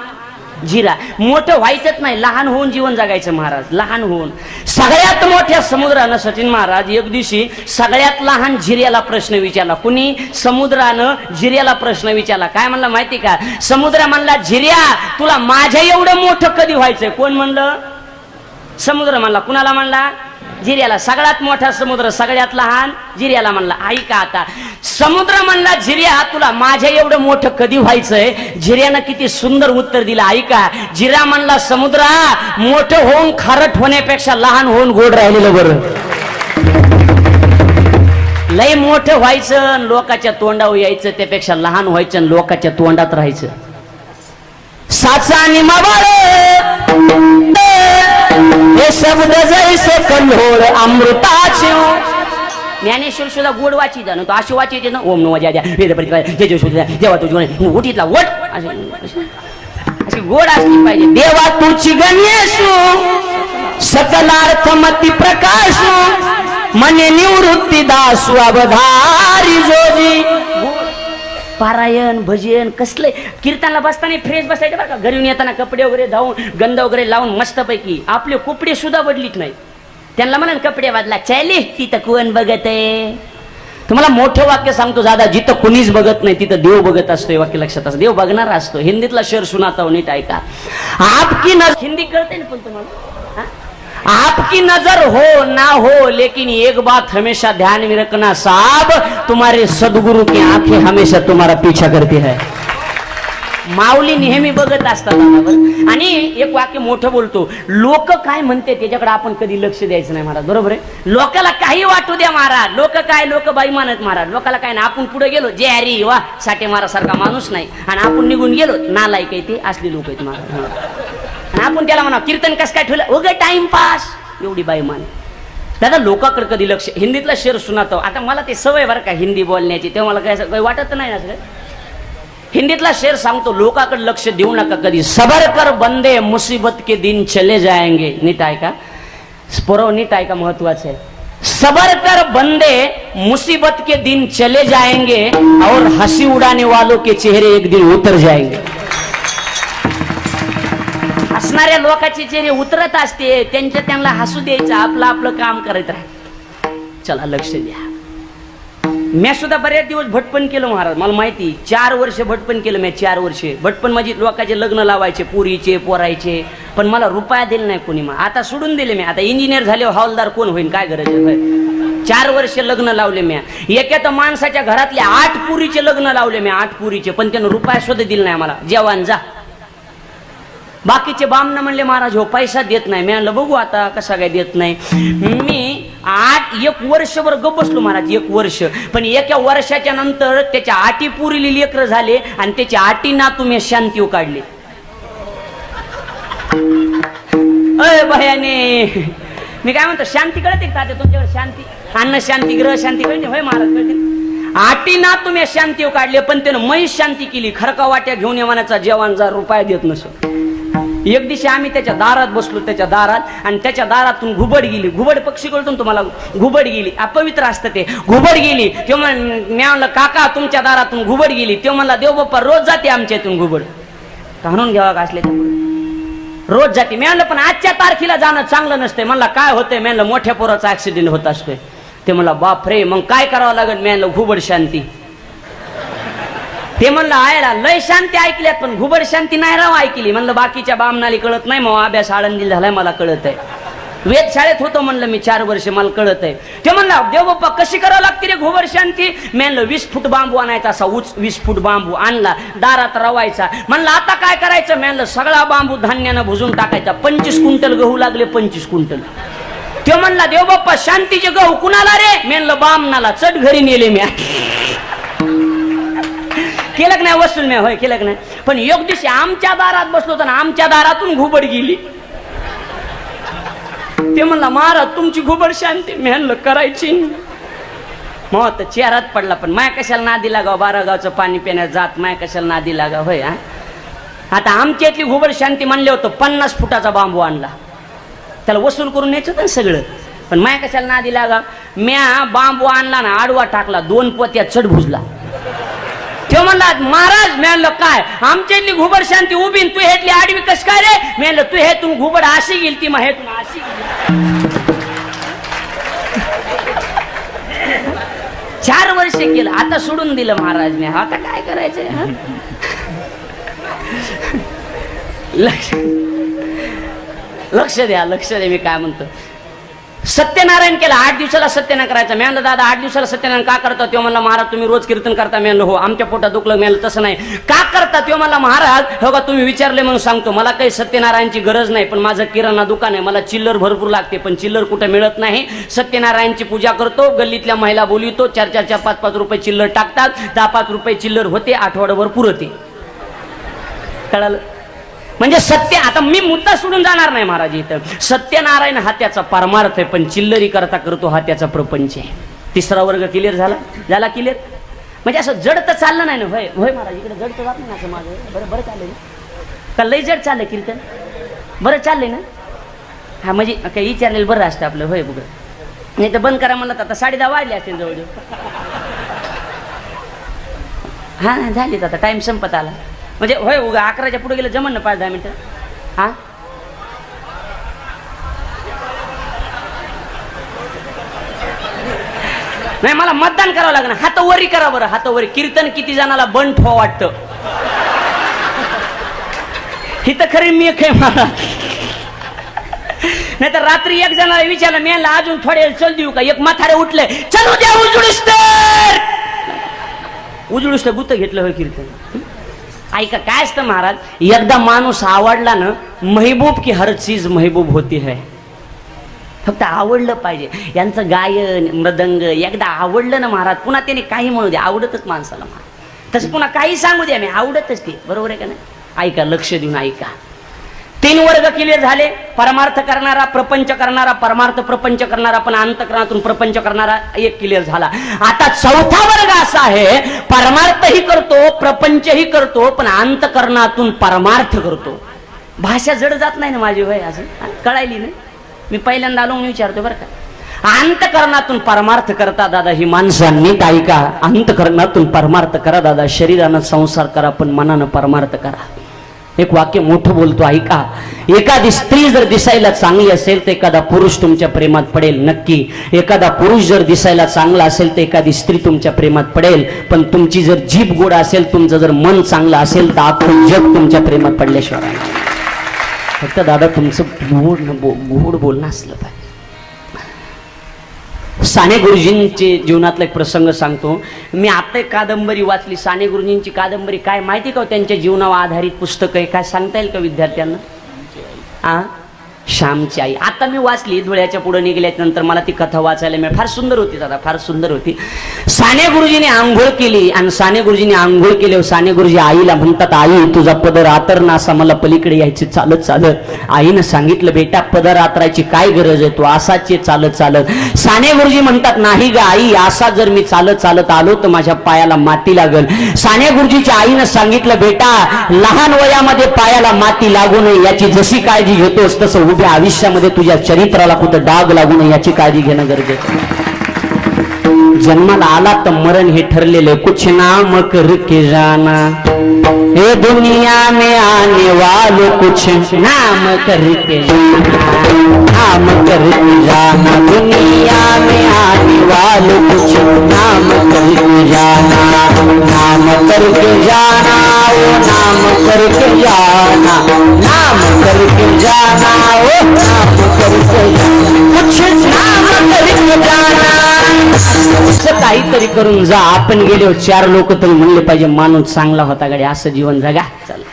जिरा. मोठं व्हायचंच नाही, लहान होऊन जीवन जगायचं महाराज, लहान होऊन. सगळ्यात मोठ्या समुद्रानं सचिन महाराज एक दिवशी सगळ्यात लहान जिऱ्याला प्रश्न विचारला. कुणी? समुद्रानं जिऱ्याला प्रश्न विचारला. काय म्हणला माहिती का? समुद्र म्हणला, जिऱ्या तुला माझ्या एवढं मोठं कधी व्हायचंय? कोण म्हणलं? समुद्र म्हणला. कुणाला म्हणला? जिऱ्याला. सगळ्यात मोठा समुद्र, सगळ्यात लहान जिऱ्याला म्हणला. ऐका आता, समुद्र म्हणला, जिऱ्या तुला माझ्या एवढं मोठं कधी व्हायचंय? जिऱ्यानं किती सुंदर उत्तर दिलं. ऐका, जिरा म्हणला, समुद्रा मोठं होऊन खारट होण्यापेक्षा लहान होऊन गोड राहिलेलं बरं. लय मोठं व्हायचं लोकाच्या तोंडावर यायचं त्यापेक्षा लहान व्हायचं आणि लोकाच्या तोंडात राहायचं. साचा निमाबाळ हे शब्द जैसे कल्होळ अमृताचे. ज्ञानेश्वर सुद्धा गोड वाची जाणं तो अशी वाची ना, ओम नमः ज्या देवा तुझी उठीतला वट अशी गोड असली पाहिजे. देवा तुझी गणेशू सकलार्थमती प्रकाशू मने निवृत्ती दासू अवधारी जोजी. पारायण भजन कसले कीर्तनला बसताना फ्रेश बसायचं बरं का. घरी येताना कपडे वगैरे धावून गंध वगैरे लावून मस्तपैकी. आपले कपडे सुद्धा बदलीत नाही. त्यांना म्हणा कपडे बदला, चाले तिथं कोण बघत आहे? तुम्हाला मोठं वाक्य सांगतो दादा, जिथं कुणीच बघत नाही तिथं देव बघत असतो. हे वाक्य लक्षात असतं, देव बघणार असतो. हिंदीतला शेर सुनाता नीट ऐका. आपकी नजर, हिंदी कळते ना पण तुम्हाला? आपकी नजर हो ना हो लेकिन एक बात हमेशा ध्यान में रखना साहब, तुम्हारे सदगुरु की आंखें हमेशा तुम्हारा पीछा करती है. माऊली नेहमी बघत असतात. आणि एक वाक्य मोठं बोलतो, लोक काय म्हणते त्याच्याकडे आपण कधी लक्ष द्यायचं नाही महाराज. बरोबर आहे? लोकाला काही वाटू द्या महाराज, लोक काय, लोक बाई मानत महाराज. लोकाला काय ना, आपण पुढे गेलो जे अरे वा साठे महाराज माणूस नाही आणि आपण निघून गेलो नालायक आहे ते, असले लोक आहेत महाराज. आपण त्याला म्हणा कीर्तन कसं काय ठेवलं, उगा टाइमपास, एवढी बाई मान. दादा लोकांकडे कधी लक्ष. हिंदीतला शेर सुनातो. आता मला ते सवय बरं का हिंदी बोलण्याची, तेव्हा मला काय वाटत नाही ना सगळं. हिंदीतला शेर सांगतो, लोकांकडे लक्ष देऊ नका कधी. सबर कर बंदे मुसीबत के दिन चले जाएंगे. नीट ऐका पोरो, नीट ऐका, महत्वाचं आहे. सबर कर बंदे मुसीबत के दिन चले जाएंगे और हंसी उड़ाने वालों के चेहरे एक दिन उतर जाएंगे. हसणाऱ्या लोकांचे चेहरे उतरत असते, त्यांना हसू द्यायचं, आपलं आपलं काम करत राहा. चला लक्ष द्या. मी सुद्धा बऱ्याच दिवस भटपण केलं महाराज, मला माहिती. 4 वर्ष भटपण केलं मी. 4 वर्ष भटपण म्हणजे लोकांचे लग्न लावायचे, पुरीचे पोरायचे, पण मला रुपया दिला नाही कोणी. मग आता सोडून दिले मी. आता इंजिनियर झाले, हवालदार कोण होईल, काय गरज आहे. 4 वर्ष लग्न लावले मी. एका माणसाच्या घरातले 8 पुरीचे लग्न लावले मी, 8 पुरीचे, पण त्यानं रुपया सुद्धा दिला नाही मला. जेवण जा. बाकीचे बामण म्हणले महाराज हो पैसा देत नाही. मी म्हणलं बघू आता कसा काय देत नाही. मी 1 वर्षभर गप बसलो महाराज, 1 वर्ष. पण एका वर्षाच्या नंतर त्याच्या 8 पुरीली लेकर झाले आणि त्याच्या 8 नातू मी शांती काढले. अय भयाने, मी काय म्हणतो, शांती कळते का तुमच्याकडे? शांती, अन्न शांती, ग्रह शांती कळते होय महाराज, कळते. 8 नातू मी शांती काढले, पण त्यानं म्हैस शांती केली. खरका वाट्या घेऊन ये म्हणायचा, जेवण जा, रुपया देत नसो. एक दिवशी आम्ही त्याच्या दारात बसलो, त्याच्या दारात, आणि त्याच्या दारातून घुबड गेली. घुबड पक्षी कळतो तुम्हाला? घुबड गेली, अपवित्र असतं ते. घुबड गेली. तो मी म्हणलं काका तुमच्या दारातून घुबड गेली. तो म्हणला देव बाप्पा रोज जाते आमच्या इथून घुबड, म्हणून घ्यावा का असले रोज जाते. मी म्हणलं पण आजच्या तारखेला जाणं चांगलं नसतंय. म्हणला काय होतंय? मी म्हणलं मोठ्या पोराचा ऍक्सिडेंट होत असतोय. ते म्हणला बाप रे, मग काय करावं लागेल? मी म्हणलं घुबड शांती. ते म्हणलं आयला लय शांती ऐकल्यात, पण घुबड शांती नाही राव ऐकली. म्हणलं बाकीच्या बामनाली कळत नाही, मग अभ्यास आळंदी झालाय, मला कळत आहे. वेद शाळेत होतो म्हणलं मी 4 वर्ष, मला कळत आहे. ते म्हणलं देव बाप्पा कशी करावं लागते रे घुबड शांती? मी म्हणलं 20 फूट बांबू आणायचा, असा उच 20 फूट बांबू आणला, दारात रवायचा. म्हणलं आता काय करायचं? मी म्हणलं सगळा बांबू धान्यानं भुजून टाकायचा. 25 क्विंटल गहू लागले, 25 क्विंटल. ते म्हणला देव बाप्पा शांतीचे गहू कुणाला रे? मी म्हणलं बामनाला. चट घरी नेले मी. केलं की नाही वसूल? मी होय केलं की नाही. पण एक दिवशी आमच्या दारात बसलो होतो ना, आमच्या दारातून घुबड गेली. ते म्हणला महाराज तुमची घुबड शांती. मी म्हणलं करायची. मग तर चेहरात पडला. पण माय कशाला नादी लागाव, 12 गावचं पाणी पिण्यात जात, माय कशाला नादी लागाव होय. आता आमच्या इथली घुबड शांती म्हणले होतं 50 फुटाचा बांबू आणला. त्याला वसूल करून न्यायचं होतं सगळं. पण माय कशाला ना दिला गा, म्या बांबू आणला ना, आडवा टाकला, 2 पोत्या चढ भुजला. तो म्हणला महाराज, मी म्हणलं काय, आमच्या इथली घुबड शांती उभी, तू हेतली आडवी कस काय रे? मी म्हणलं तू हे तू घुबड अशी गेली ती, मग हे तू अशी गेली. 4 वर्ष केलं, आता सोडून दिलं महाराजने. आता काय करायचंय? लक्ष द्या, लक्ष द्या, मी काय म्हणतो. सत्यनारायण केला, 8 दिवसाला सत्यनारायण करायचं. मी म्हणलं दादा 8 दिवसाला सत्यनारायण का करता? तो म्हणला महाराज तुम्ही रोज कीर्तन करता. मी म्हणलं हो. आमच्या पोटात दुखलं. मी म्हणलं तसं नाही. का करता? तो म्हणला महाराज हो का तुम्ही विचारले म्हणून सांगतो, मला काही सत्यनारायणची गरज नाही, पण माझं किराणा दुकान आहे, मला चिल्लर भरपूर लागते, पण चिल्लर कुठे मिळत नाही. सत्यनारायणची पूजा करतो, गल्लीतल्या महिला बोलवितो, 4-4, 5-5 रुपये चिल्लर टाकतात, 10-5 रुपये चिल्लर होते, आठवड्याभर पुरते. कळालं? म्हणजे सत्य. आता मी मुद्दा सोडून जाणार नाही महाराज इथं. सत्यनारायण हा त्याचा परमार्थ आहे, पण चिल्लरी करता करतो हा त्याचा प्रपंच आहे. 3रा वर्ग क्लिअर झाला क्लिअर. म्हणजे असं जड तर चाललं नाही ना. होय होय महाराज, इकडे जड तर जात नाही असं माझं. बरं चाललंय ना का? लय जड चाललंय कीर्तन? बरं चाललंय ना? हा म्हणजे काही विचारलेलं बरं असतं आपलं. होय बघ, नाही तर बंद करा म्हणलं तर आता 10:30 वाजले असतील जवळजवळ. हा झालीच, आता टाइम संपत आला. म्हणजे होय उगा 11च्या पुढे गेलं जमन ना 5-10 मिनिटं. हा नाही, मला मतदान करावं लागणार. हातवरी करा बरं, हातवरी. कीर्तन किती जणाला बंद ठेवा वाटतं? ही तर खरी मी काय मला. नाही तर रात्री एक जणाला विचारलं, मी अजून थोडे चल देऊ का? एक म्हातारे उठले, चलू द्या उजळूस तर गुत घेतलं होय कीर्तन. ऐका काय असतं महाराज, एकदा माणूस आवडला ना, महबूब की हर चीज महबूब होती है. फक्त आवडलं पाहिजे. यांचं गायन मृदंग एकदा आवडलं ना महाराज, पुन्हा त्याने काही म्हणू द्या, आवडतच माणसाला महाराज. तसं पुन्हा काही सांगू द्या, मी आवडतच ते. बरोबर आहे का नाही? ऐका, लक्ष देऊन ऐका. 3 वर्ग क्लिअर झाले. परमार्थ करणारा, प्रपंच करणारा, परमार्थ प्रपंच करणारा, पण अंतःकरणातून प्रपंच करणारा एक क्लिअर झाला. आता 4था वर्ग असा आहे, परमार्थही करतो, प्रपंचही करतो, पण अंतःकरणातून परमार्थ करतो. भाषा जड जात नाही ना माझी? वय असं कळायली नाही. मी पहिल्यांदा आलो म्हणून विचारतो बरं का. अंतःकरणातून परमार्थ करता दादा ही माणसांनी ऐका. अंतःकरणातून परमार्थ करा दादा. शरीरानं संसार करा, पण मनानं परमार्थ करा. एक वाक्य मोठं बोलतो, ऐका. एखादी स्त्री जर दिसायला चांगली असेल तर एखादा पुरुष तुमच्या प्रेमात पडेल. नक्की. एखादा पुरुष जर दिसायला चांगला असेल तर एखादी स्त्री तुमच्या प्रेमात पडेल. पण तुमची जर जीभ गोड असेल, तुमचं जर मन चांगलं असेल तर अख्खं जग तुमच्या प्रेमात पडल्याशिवाय. फक्त दादा तुमचं गोड बोलणं असलं पाहिजे. साने गुरुजींचे जीवनातला एक प्रसंग सांगतो. मी आता एक कादंबरी वाचली. साने गुरुजींची कादंबरी काय माहिती का? त्यांच्या जीवनावर आधारित पुस्तक आहे. काय सांगता येईल का विद्यार्थ्यांना? श्यामची आई. आता मी वाचली, धुळ्याच्या पुढे निघल्याच्या नंतर मला ती कथा वाचायला मिळाली. फार सुंदर होती दादा, फार सुंदर होती. साने गुरुजीने आंघोळ केली, आणि साने गुरुजीने आंघोळ केल्यावर साने गुरुजी आईला म्हणतात, आई तुझा पदर आतर ना, असा मला पलीकडे यायचे चालत चालत. आईनं सांगितलं, बेटा पदर आतरायची काय गरज आहे, तू असाच चालत चालत. साने गुरुजी म्हणतात, नाही ग आई, असा जर मी चालत चालत आलो तर माझ्या पायाला माती लागल. साने गुरुजीच्या आईनं सांगितलं, बेटा लहान वयामध्ये पायाला माती लागू नये याची जशी काळजी घेतोस, तसं उभ्या आयुष्यामध्ये तुझ्या चरित्राला कुठं डाग लागू नये याची काळजी घेणं गरजेचं. जन्माला आला तर मरण हे ठरलेले. कुछ नाम करके जाना, हे दुनिया में आने वाले कुछ नाम करके जाना, नाम करके जाना, दुनिया में आने वाले कुछ नाम करके जाना, नाम करके जाना, ओ नाम करके जाना, नाम करके जाना, ओ नाम करके जाना, कुछ नाम करके जाना. काहीतरी करून जा. आपण गेले 4 लोक तरी म्हणले पाहिजे माणूस चांगला होता गाडी, असं जीवन जगा. चला.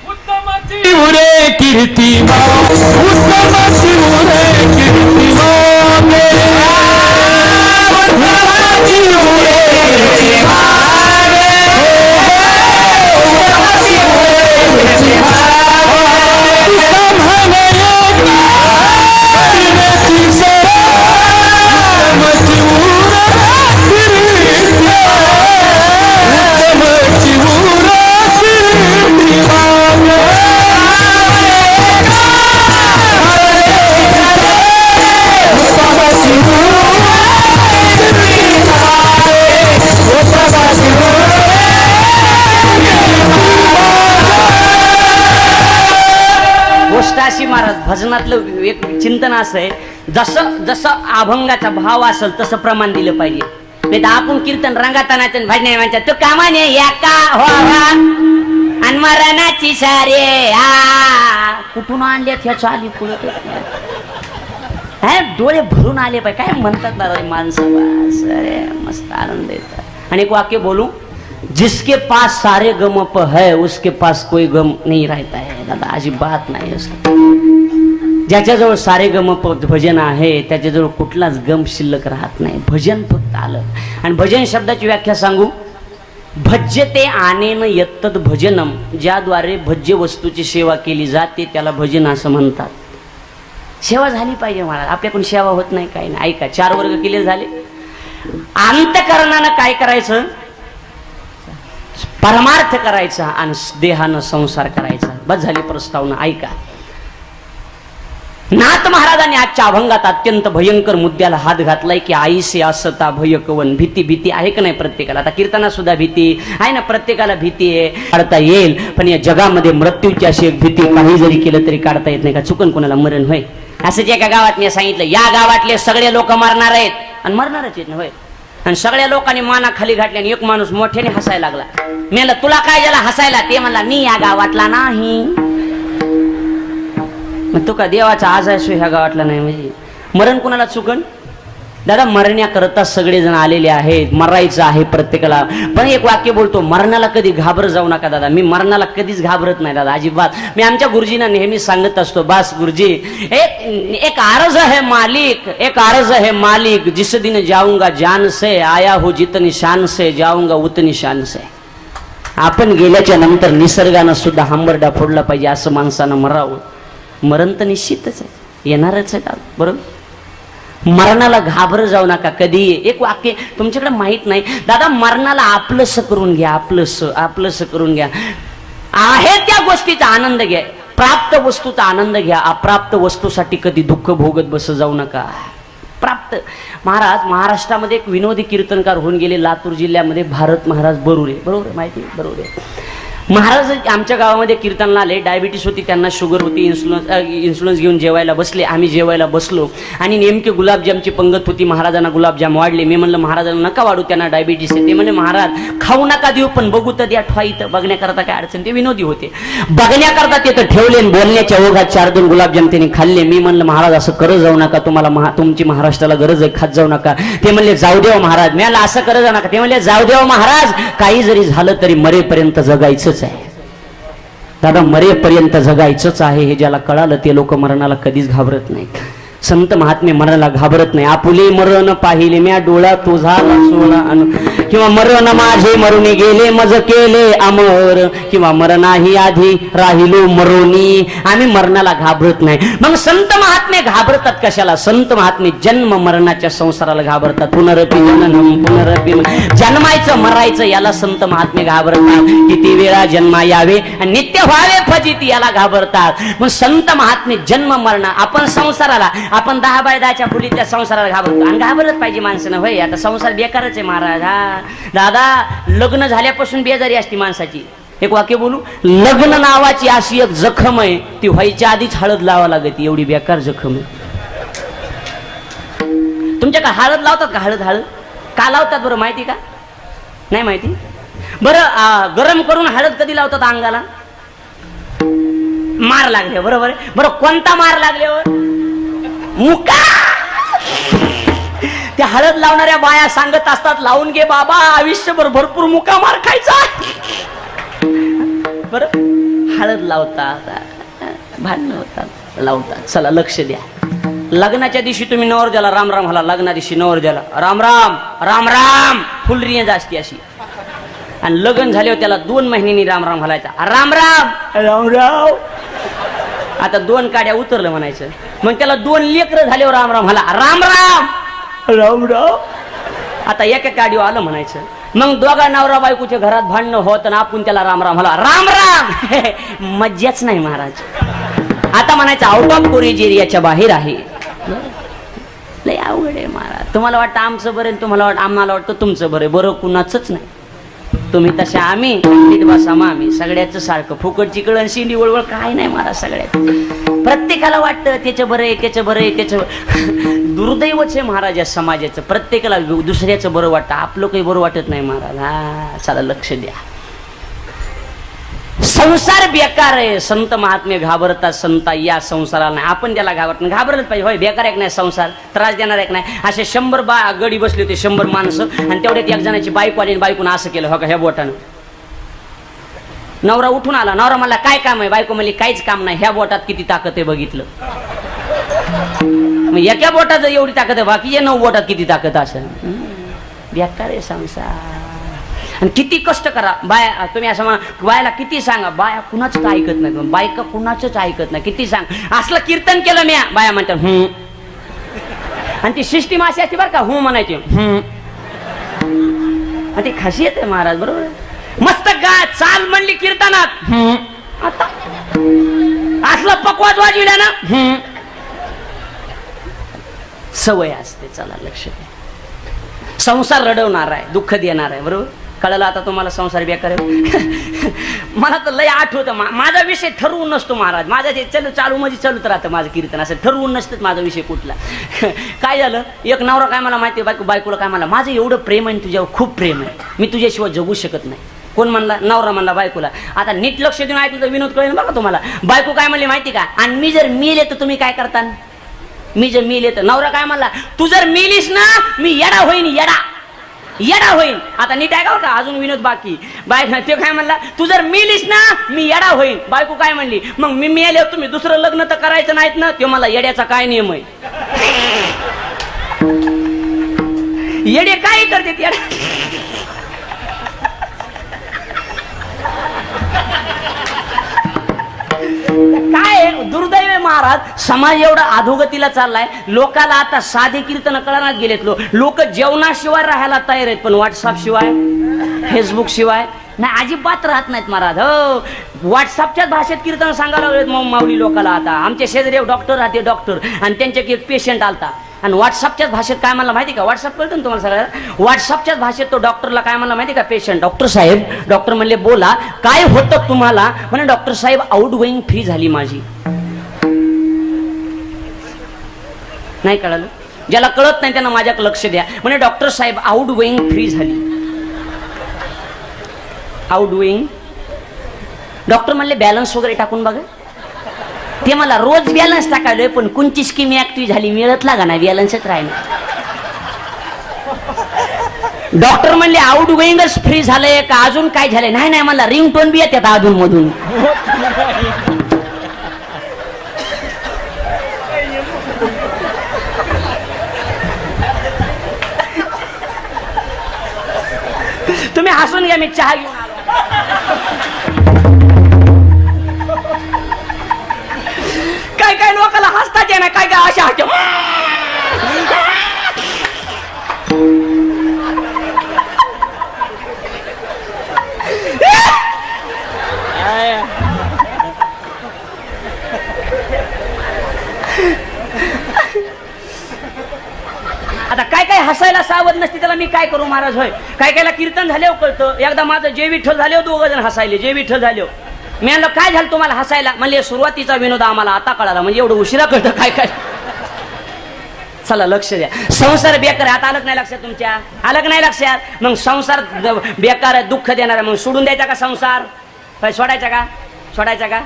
उत्तमाची उरे कीर्तिमान, उत्तमाची उरे कीर्तिमान, उत्तमाची उरे कीर्तिमान, उत्तमाची उरे कीर्तिमान. गोष्ट अशी महाराज भजनातलं एक चिंतन असं आहे, जसं जसं अभंगाचा भाव असेल तसं प्रमाण दिलं पाहिजे. नाही तर आपण कीर्तन रंगात आणायचं भजन म्हणतात तू कामाने या का व्हावा आणि मरणाची सारे कुठून आणले ह्या चाली पुढे डोळे भरून आले पाहिजे. काय म्हणतात दादा माणसं, अरे मस्त आनंद येतात. आणि एक वाक्य बोलू, जिसके पास सारे गम है उसके पास कोई गम नहीं रहता है. दादा अजिबात नाही असं. ज्याच्याजवळ सारे गम भजन आहे त्याच्याजवळ कुठलाच गम शिल्लक राहत नाही. भजन फक्त आलं. आणि भजन शब्दाची व्याख्या सांगू, भज्यते आनेन यत्तद भजनम, ज्याद्वारे भज्य वस्तूची सेवा केली जाते त्याला भजन असं म्हणतात. सेवा झाली पाहिजे महाराज, आपल्याकडून सेवा होत नाही काही नाही. ऐका, 4 वर्ग केले झाले. अंतःकरणानं काय करायचं, परमार्थ करायचा आणि देहानं संसार करायचा. बस झाली प्रस्तावना. ऐका, नाथ महाराजांनी आजच्या अभंगात अत्यंत भयंकर मुद्द्याला हात घातलाय की आईसे असता भयकवन. भीती भीती आहे का नाही प्रत्येकाला. आता कीर्तनात सुद्धा भीती आहे ना, प्रत्येकाला भीती आहे, काढता येईल. पण या जगामध्ये मृत्यूची अशी एक भीती काही जरी केलं तरी काढता येत नाही. का चुकन कोणाला मरण होय. असंच एका गावात मी सांगितलं, या गावातले सगळे लोक मरणार आहेत आणि मरणारच आहेत ना होय. आणि सगळ्या लोकांनी माना खाली घातली आणि एक माणूस मोठ्याने हसायला लागला. मी म्हणलं तुला काय झालं हसायला. ते म्हणला मी या गावातला नाही. मग तो का देवाचा आज आहे ह्या गावातला नाही म्हणजे मरण कुणाला चुकन. दादा मरण्याकरता सगळेजण आलेले आहेत, मरायचं आहे प्रत्येकाला. पण एक वाक्य बोलतो, मरणाला कधी घाबरत जाऊ नका दादा. मी मरणाला कधीच घाबरत नाही दादा, अजिबात. मी आमच्या गुरुजींना नेहमी सांगत असतो, बस गुरुजी एक अर्ज है मालिक, एक अर्ज है मालिक, जिस दिन जाऊंगा जान से, आया हो जितनी शान से, जाऊंगा उतनी शान से. आपण गेल्याच्या नंतर निसर्गानं सुद्धा हांबरडा फोडला पाहिजे, असं माणसानं मरावं. मरण तर निश्चितच आहे, येणारच आहे दादा, बरोबर. मरणाला घाबर जाऊ नका कधी. एक वाक्य तुमच्याकडे माहित नाही दादा, मरणाला आपलंसं करून घ्या, आपलंसं करून घ्या. आहे त्या गोष्टीचा आनंद घ्या, प्राप्त वस्तूचा आनंद घ्या. अप्राप्त वस्तूसाठी कधी दुःख भोगत बस जाऊ नका. प्राप्त महाराज, महाराष्ट्रामध्ये एक विनोदी कीर्तनकार होऊन गेले लातूर जिल्ह्यामध्ये, भारत महाराज बरुरे, बरोबर माहिती, बरोबर. महाराज आमच्या गावामध्ये कीर्तनला आले. डायबिटीस होती त्यांना, शुगर होती. इन्शुलन्स घेऊन जेवायला बसले. आम्ही जेवायला बसलो आणि नेमके गुलाबजामची पंगत होती. महाराजांना गुलाबजाम वाढले. मी म्हणलं महाराजांना नका वाढू, त्यांना डायबिटीस आहे. ते म्हणले महाराज खाऊ नका देऊ, पण बघू तर द्या, ठवा इथं बघण्याकरता काय अडचण. ते विनोदी होते, बघण्याकरता ते तर ठेवले. बोलण्याच्या ओघात 4-2 गुलाबजाम त्यांनी खाल्ले. मी म्हणलं महाराज असं करत जाऊ नका, तुम्हाला तुमची महाराष्ट्राला गरज आहे, खात जाऊ नका. ते म्हणले जाऊ देव महाराज. मी म्हणलं असं करत जाऊ नका. ते म्हणले जाऊ देव महाराज, काही जरी झालं तरी मरेपर्यंत जगायचं आहे दादा, मरेपर्यंत जगायचंच आहे. हे ज्याला कळालं ते लोक मरणाला कधीच घाबरत नाहीत. संत महात्मे मरणाला घाबरत नाही. आपुले मरण पाहिले म्या डोळा तुझा सोळा, किंवा मरण माझे मरुनी गेले मज केले अमर, किंवा मरणाही आधी राहिलो मरोनी. आम्ही मरणाला घाबरत नाही. मग संत महात्मे घाबरतात कशाला. संत महात्मे जन्म मरणाच्या संसाराला घाबरतात. पुनरपी जननम पुनरपी, जन्मायचं मरायचं याला संत महात्मे घाबरतात. किती वेळा जन्मा यावे आणि नित्य व्हावे फजित याला घाबरतात. मग संत महात्मे जन्म मरण, आपण संसाराला, आपण 10 बाय 10च्या फुलीतल्या संसाराला घाबरतो. आणि घाबरत पाहिजे माणसानं होय. आता संसार बेकारच आहे महाराज. हा दादा, लग्न झाल्यापासून बेजारी असते माणसाची. एक वाक्य बोलू, लग्न नावाची अशी एक जखम आहे, ती व्हायच्या आधीच हळद लावा लागते, एवढी बेकार जखम आहे. तुमच्या का हळद लावतात का. हळद का लावतात बरं माहिती का. नाही माहिती. बरं गरम करून हळद कधी लावतात अंगाला. मार लागले, बरोबर आहे. बरं कोणता मार लागल्यावर. मुका. त्या हळद लावणाऱ्या बाया सांगत असतात, लावून घे बाबा, आयुष्यभर भरपूर मुका मार खायचा. बरं हळद लावतात, भांडण होतात, लावतात. चला लक्ष द्या. लग्नाच्या दिवशी तुम्ही नवरदेवाला राम राम म्हणा. लग्ना दिवशी नवरदेवाला राम राम राम राम, फुल रेंज असते अशी. आणि लग्न झाल्यावर त्याला 2 महिन्यांनी राम राम घालायचा. राम राम राम राम. आता 2 काड्या उतरलं म्हणायचं. मग त्याला 2 लेकरं झाल्यावर राम राम म्हणा. राम राम राम राम. आता एका काडीवर आलं म्हणायचं. मग दोघा नवरा बायकोच्या घरात भांडणं होत आणि आपण त्याला राम राम म्हणा. राम राम. मज्जाच नाही महाराज. आता म्हणायचं आउट ऑफ कोरेज एरियाच्या बाहेर आहे. लय अवघड आहे महाराज. तुम्हाला वाटतं आमचं बरं, तुम्हाला वाटतं आम्हाला वाटतं तुमचं बरं. बरं कुणाचंच नाही. तुम्ही तशा आम्ही नीट बसा आम्ही सगळ्याच सारखं फुकटची कळण शिंडी वळवळ काय नाही महाराज सगळ्यात प्रत्येकाला वाटतं त्याचं बरं आहे त्याचं बरं आहे त्याचं दुर्दैवच आहे महाराज या समाजाचं प्रत्येकाला दुसऱ्याचं बरं वाटतं आपलं काही बरं वाटत नाही महाराज हा चला लक्ष द्या संसार बेकार आहे संत महात्मे घाबरतात संता या संसाराला नाही आपण त्याला घाबरलंच पाहिजे होय बेकार एक नाही संसार त्रास देणार एक नाही असे 100 गडी बसले होते 100 माणसं आणि तेवढ्यात एक जणाची बायको आली बायकोनं असं केलं हो का ह्या बोटानं नवरा उठून आला नवरा मला काय काम आहे बायको म्हणली काहीच काम नाही ह्या बोटात किती ताकद आहे बघितलं मग एका बोटात एवढी ताकद आहे बाकी 9 बोटात किती ताकद असेल बेकार आहे संसार आणि किती कष्ट करा बाया तुम्ही असं म्हणा बायाला किती सांगा बाया कुणाच ऐकत नाही बायका कुणाचंच ऐकत नाही किती सांग असलं कीर्तन केलं मी बाया म्हणतात आणि ती सिस्टीम अशी असते बरं का म्हणायची आणि ती खासियत आहे महाराज बरोबर मस्त गा चाल म्हणली कीर्तनात आता असलं पकवाज वाजविला ना सवय असते चला लक्ष द्या संसार रडवणार आहे दुःख देणार आहे बरोबर कळलं आता तुम्हाला संसार बेकार आहे मला तर लय आठवतं माझा विषय ठरवून नसतो महाराज माझा जे चालू म्हणजे चालूच राहतं माझं कीर्तन असं ठरवून नसतं माझा विषय कुठला काय झालं एक नवरा काय मला माहिती बायकोला काय मला माझं एवढं प्रेम आहे तुझ्यावर खूप प्रेम आहे मी तुझ्याशिवाय जगू शकत नाही कोण म्हणला नवरा म्हणला बायकोला आता नीट लक्ष देऊन ऐकलं तर विनोद कळेल बघा तुम्हाला बायको काय म्हणली माहिती का आणि मी जर मेले तर तुम्ही काय करता मी जर मेले तर नवरा काय म्हणला तू जर मेलीस ना मी येडा होईन येडा होईन आता नीट आहे का अजून विनोद बाकी ते काय म्हणला तू जर मेलीस ना मी येडा होईन बायको काय म्हणली मग मी मेले तुम्ही दुसरं लग्न तर करायचं नाहीत ना ते मला येड्याचा काय नियम आहे येडे काय करते येडा काय दुर्दैव महाराज समाज एवढा अधोगतीला चाललाय लोकाला आता साधे कीर्तन कळणार गेलेत लोक जेवणाशिवाय राहायला तयार आहेत पण व्हॉट्सअप शिवाय फेसबुक शिवाय नाही अजिबात राहत नाहीत महाराज हो व्हॉट्सअपच्याच भाषेत कीर्तन सांगायला लागलेत माऊली लोकाला आता आमच्या शेजारी डॉक्टर राहते डॉक्टर आणि त्यांच्या एक पेशंट आलता आणि व्हॉट्सअपच्याच भाषेत काय म्हणला माहिती का व्हॉट्सअप कळतं ना तुम्हाला सगळ्याला व्हॉट्सअपच्याच भाषेत तो डॉक्टरला काय म्हणला माहिती का पेशंट डॉक्टर साहेब डॉक्टर म्हणले बोला काय होतं तुम्हाला म्हणे डॉक्टर साहेब आउट गोईंग फ्री झाली माझी नाही कळलं ज्याला कळत नाही त्यांना माझ्याकडे लक्ष द्या म्हणे डॉक्टर साहेब आउट गोईंग फ्री झाली आउट गोईंग डॉक्टर म्हणले बॅलन्स वगैरे टाकून बघा ते मला रोज बॅलन्स टाकायलोय पण कोणची स्कीम ऍक्टिव्ह झाली मिळत लागा ना बॅलन्सच राहिला डॉक्टर म्हणले आउट गोईंगच फ्री झालंय का अजून काय झालंय नाही मला रिंग टोन बी येतात अधून मधून तुम्ही हसून घ्या मी चहा घेऊन आलो काय लोकांना हसतात ना काय अशा हसते आता काय हसायला सावध नसते त्याला मी काय करू महाराज होय कायला कीर्तन झाले कळतं एकदा माझं जय विठ्ठल झाले 2 जण हसायले जय विठ्ठल झाले मी म्हणलं काय झालं तुम्हाला हसायला म्हणजे सुरुवातीचा विनोद आम्हाला आता कळाला म्हणजे एवढं उशिरा कळतं काय चला लक्ष द्या संसार बेकार आता आलं नाही लक्षात तुमच्या आलं नाही लक्षात मग संसार बेकार आहे दुःख देणार मग सोडून द्यायचा का संसार काय सोडायचा का